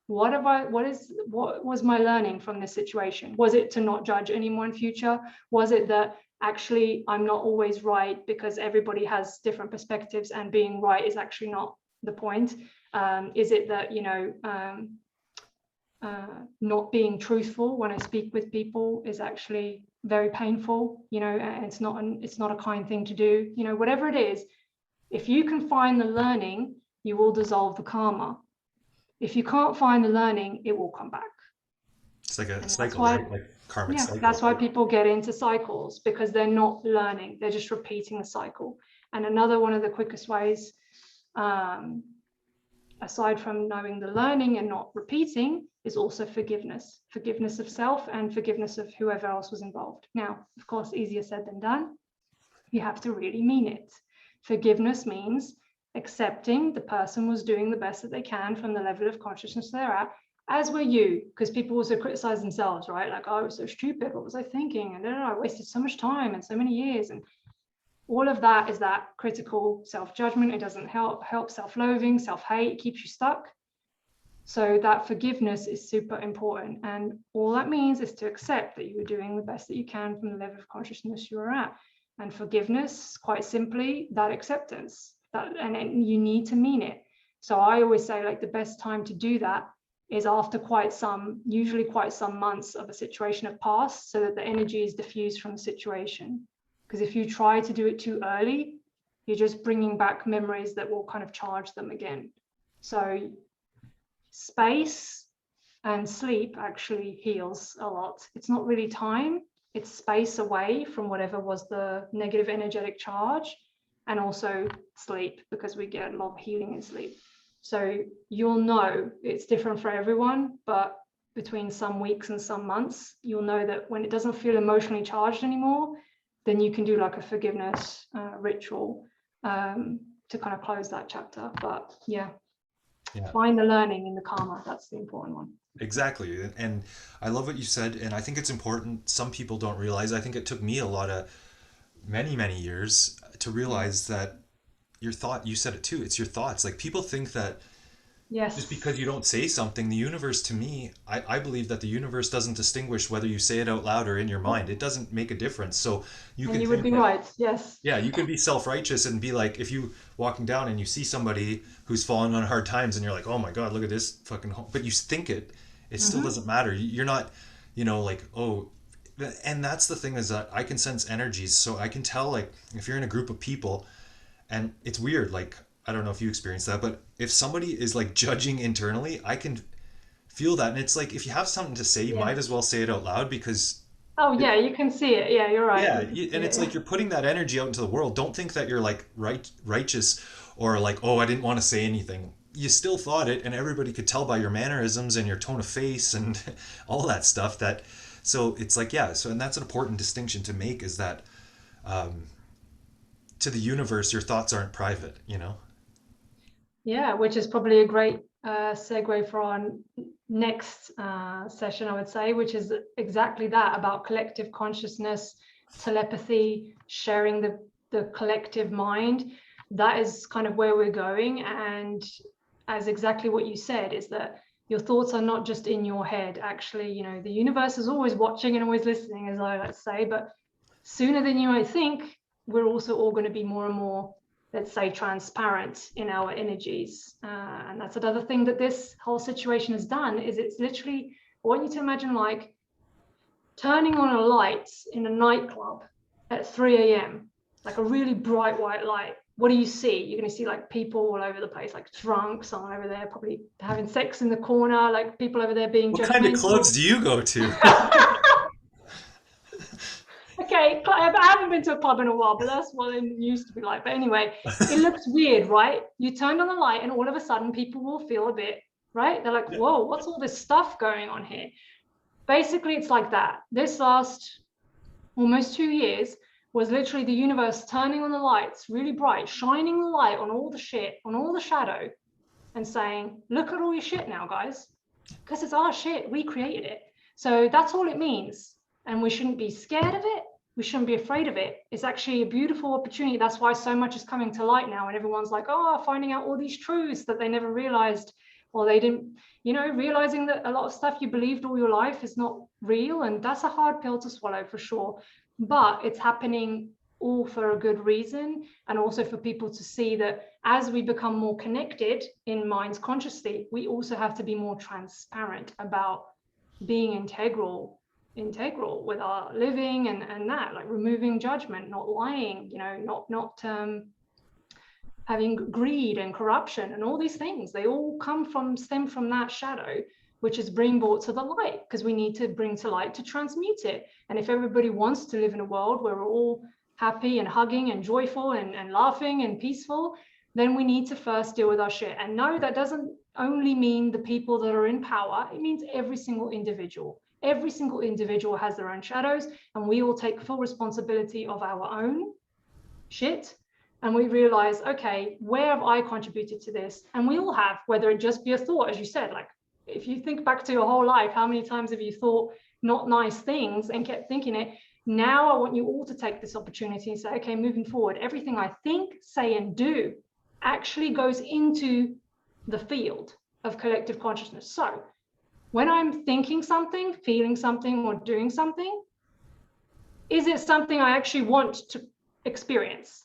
what was my learning from this situation? Was it to not judge anyone in future? Was it that actually I'm not always right because everybody has different perspectives and being right is actually not the point? Is it that, not being truthful when I speak with people is actually very painful, and it's not a kind thing to do, whatever it is. If you can find the learning, you will dissolve the karma. If you can't find the learning, it will come back. It's like a cycle, right? Like karmic cycle. That's why people get into cycles, because they're not learning, they're just repeating the cycle. And another one of the quickest ways, aside from knowing the learning and not repeating, is also forgiveness of self and forgiveness of whoever else was involved. Now, of course, easier said than done. You have to really mean it. Forgiveness means accepting the person was doing the best that they can from the level of consciousness they're at, as were you, because people also criticize themselves, right? Like, oh, I was so stupid, what was I thinking? And I wasted so much time and so many years. And all of that is that critical self-judgment. It doesn't help self-loathing, self-hate, keeps you stuck. So that forgiveness is super important. And all that means is to accept that you were doing the best that you can from the level of consciousness you were at. And forgiveness, quite simply, that acceptance, and you need to mean it. So I always say, the best time to do that is after usually quite some months of a situation have passed, so that the energy is diffused from the situation. Because if you try to do it too early, you're just bringing back memories that will kind of charge them again. So space and sleep actually heals a lot. It's not really time, it's space away from whatever was the negative energetic charge, and also sleep, because we get a lot of healing in sleep. So you'll know, it's different for everyone, but between some weeks and some months, you'll know that when it doesn't feel emotionally charged anymore, then you can do a forgiveness ritual to kind of close that chapter. But yeah, find the learning in the karma. That's the important one. Exactly. And I love what you said. And I think it's important. Some people don't realize. I think it took me many years to realize that you said it too. It's your thoughts. People think that just because you don't say something, the universe, to me, I believe that the universe doesn't distinguish whether you say it out loud or in your mind. It doesn't make a difference. So you would be right. Yes. Yeah, you can be self-righteous and be like, if you walking down and you see somebody who's falling on hard times and you're like, oh my God, look at this fucking, but you think it still doesn't matter. You're not, oh, and that's the thing, is that I can sense energies. So I can tell, if you're in a group of people, and it's weird, I don't know if you experience that, but if somebody is judging internally, I can feel that. And it's if you have something to say, you might as well say it out loud, because you can see it. Yeah, you're right. yeah, and it's you're putting that energy out into the world. Don't think that you're righteous, or oh, I didn't want to say anything. You still thought it, and everybody could tell by your mannerisms and your tone of face and all that stuff. So it's so, and that's an important distinction to make, is that to the universe, your thoughts aren't private, Yeah, which is probably a great segue for our next session, I would say, which is exactly that, about collective consciousness, telepathy, sharing the collective mind. that is kind of where we're going. And as exactly what you said, is that your thoughts are not just in your head. Actually, you know, the universe is always watching and always listening, as I like to say, but sooner than you might think, we're also all going to be more and more, let's say, transparent in our energies. And that's another thing that this whole situation has done, is it's literally, I want you to imagine like turning on a light in a nightclub at 3 a.m., like a really bright white light. What do you see? You're going to see like people all over the place, like drunk, someone over there probably having sex in the corner, like people over there being What kind of judgmental. clubs do you go to? Okay, I haven't been to a club in a while, but that's what it used to be like. But anyway, it looks weird, right? You turn on the light and all of a sudden people will feel a bit, right? They're like, whoa, what's all this stuff going on here? Basically, it's like that. This last almost 2 years was literally the universe turning on the lights really bright, shining the light on all the shit, on all the shadow, and saying, look at all your shit now, guys, because it's our shit. We created it. So that's all it means. And we shouldn't be scared of it. We shouldn't be afraid of it. It's actually a beautiful opportunity. That's why so much is coming to light now. And everyone's like, oh, finding out all these truths that they never realized, or they didn't, you know, realizing that a lot of stuff you believed all your life is not real. And that's a hard pill to swallow for sure. But it's happening all for a good reason, and also for people to see that as we become more connected in minds consciously, we also have to be more transparent about being integral with our living, and that, like removing judgment, not lying, you know, not having greed and corruption and all these things. They all stem from that shadow, which is being brought to the light, because we need to bring to light to transmute it. And if everybody wants to live in a world where we're all happy and hugging and joyful and laughing and peaceful, then we need to first deal with our shit. And no, that doesn't only mean the people that are in power. It means every single individual. Every single individual has their own shadows, and we all take full responsibility of our own shit. And we realize, okay, where have I contributed to this? And we all have, whether it just be a thought, as you said, like if you think back to your whole life, how many times have you thought not nice things and kept thinking it? Now I want you all to take this opportunity and say, okay, moving forward, everything I think, say, and do actually goes into the field of collective consciousness. So when I'm thinking something, feeling something, or doing something, is it something I actually want to experience?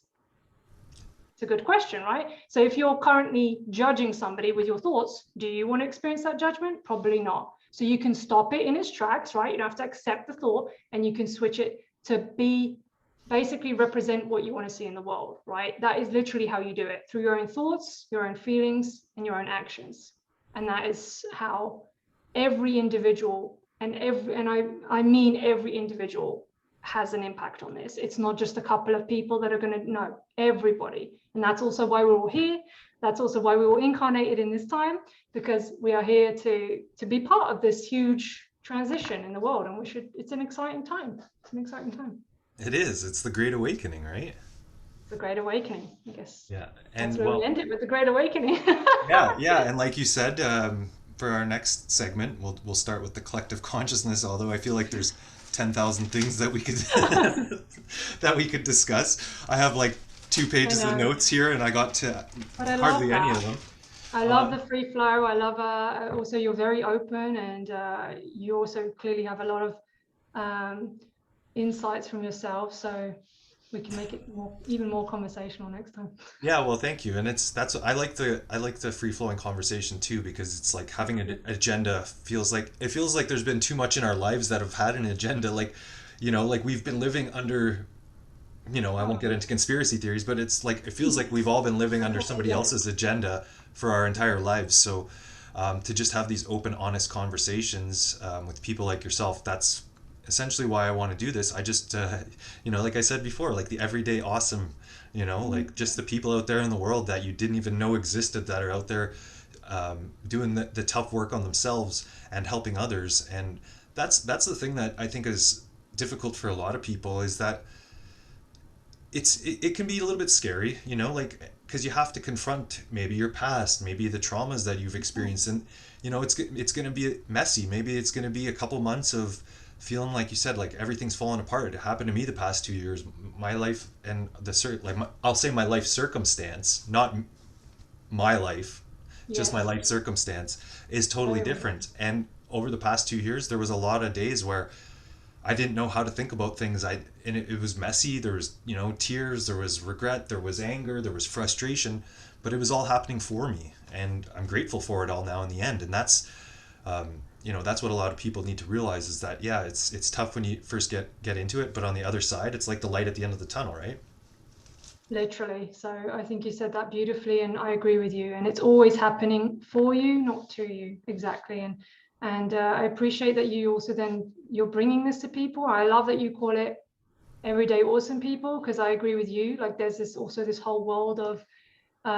It's a good question, right? So if you're currently judging somebody with your thoughts, do you want to experience that judgment? Probably not. So you can stop it in its tracks, right? You don't have to accept the thought, and you can switch it to be basically represent what you want to see in the world, right? That is literally how you do it, through your own thoughts, your own feelings, and your own actions. And that is how every individual, and I mean every individual, has an impact on this. It's not just a couple of people that are going to know, everybody. And that's also why we're all here. That's also why we were incarnated in this time, because we are here to be part of this huge transition in the world. And it's an exciting time. It's an exciting time. It is. It's the Great Awakening, right? The Great Awakening, I guess. Yeah. That's And where we end it, with the Great Awakening. yeah. And like you said, for our next segment, we'll start with the collective consciousness. Although I feel like there's 10,000 things that we could that we could discuss. I have like 2 pages of notes here, and I got to hardly any of them. I love the free flow. I love also you're very open, and you also clearly have a lot of insights from yourself. So we can make it even more conversational next time. Yeah, well, thank you. And I like the free flowing conversation too, because it's like having an agenda feels like there's been too much in our lives that have had an agenda. Like, you know, like we've been living under, you know, I won't get into conspiracy theories, but it's like it feels like we've all been living under somebody else's agenda for our entire lives. So to just have these open, honest conversations with people like yourself, that's essentially why I want to do this. I just, you know, like I said before, like the everyday awesome, you know, like just the people out there in the world that you didn't even know existed, that are out there doing the tough work on themselves and helping others. And that's the thing that I think is difficult for a lot of people, is that it can be a little bit scary, you know, like, because you have to confront maybe your past, maybe the traumas that you've experienced, and you know it's going to be messy. Maybe it's going to be a couple months of feeling like you said, like everything's fallen apart. It happened to me the past 2 years. My life and I'll say my life circumstance, not my life, just my Yes, life circumstance is totally very real. different. And over the past 2 years, there was a lot of days where I didn't know how to think about things. It was messy. There was, tears, there was regret, there was anger, there was frustration, but it was all happening for me, and I'm grateful for it all now in the end. And that's what a lot of people need to realize is that, yeah, it's tough when you first get into it, but on the other side, it's like the light at the end of the tunnel, right? Literally. So I think you said that beautifully, and I agree with you. And it's always happening for you, not to you. Exactly. And I appreciate that you also then you're bringing this to people. I love that you call it everyday awesome people, because I agree with you. Like there's this whole world of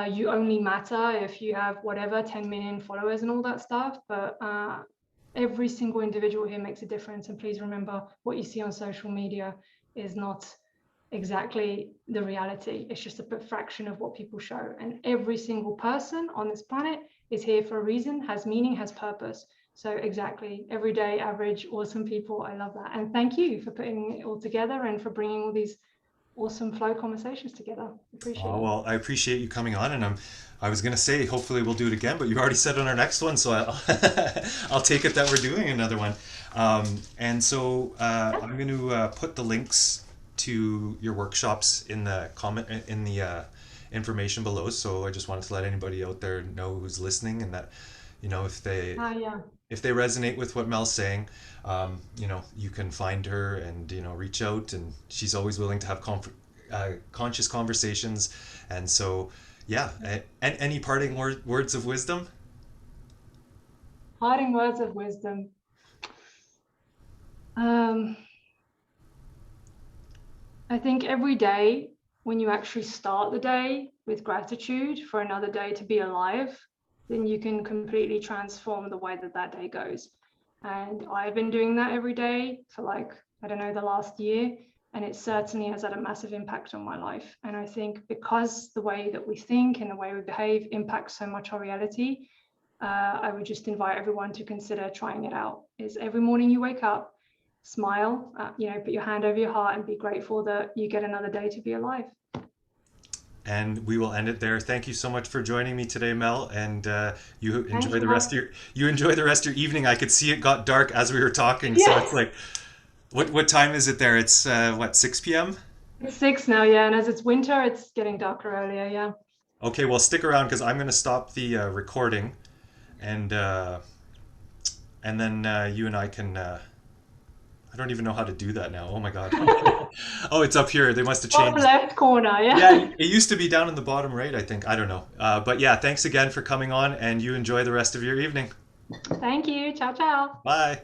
you only matter if you have whatever 10 million followers and all that stuff. But every single individual here makes a difference. And please remember, what you see on social media is not exactly the reality. It's just a fraction of what people show. And every single person on this planet is here for a reason, has meaning, has purpose. So exactly, everyday, average, awesome people. I love that. And thank you for putting it all together and for bringing all these awesome flow conversations together. Appreciate Oh, it. well, I appreciate you coming on, and I was gonna say hopefully we'll do it again, but you already said on our next one, so I'll take it that we're doing another one. And so I'm going to put the links to your workshops in the comment in the information below. So I just wanted to let anybody out there know who's listening, and that if they Yeah. resonate with what Mel's saying, you can find her and reach out, and she's always willing to have conscious conversations. And so, yeah. And any parting words of wisdom? Parting words of wisdom. Um, I think every day when you actually start the day with gratitude for another day to be alive, then you can completely transform the way that that day goes. And I've been doing that every day for like, I don't know, the last year. And it certainly has had a massive impact on my life. And I think because the way that we think and the way we behave impacts so much our reality, I would just invite everyone to consider trying it out. Is every morning you wake up, smile, put your hand over your heart and be grateful that you get another day to be alive. And we will end it there. Thank you so much for joining me today, Mel. And you Thank enjoy you. the rest of your evening. I could see it got dark as we were talking, so it's Yes, like, what time is it there? It's what, 6 p.m.? it's 6 now, yeah. And as it's winter, it's getting darker earlier, yeah. Okay, well, stick around because I'm going to stop the recording, and then you and I can. I don't even know how to do that now. Oh my God. Oh, it's up here. They must have Top changed. left corner, Yeah, yeah. it used to be down in the bottom right, I think. I don't know. But yeah, thanks again for coming on, and you enjoy the rest of your evening. Thank you. Ciao, ciao. Bye.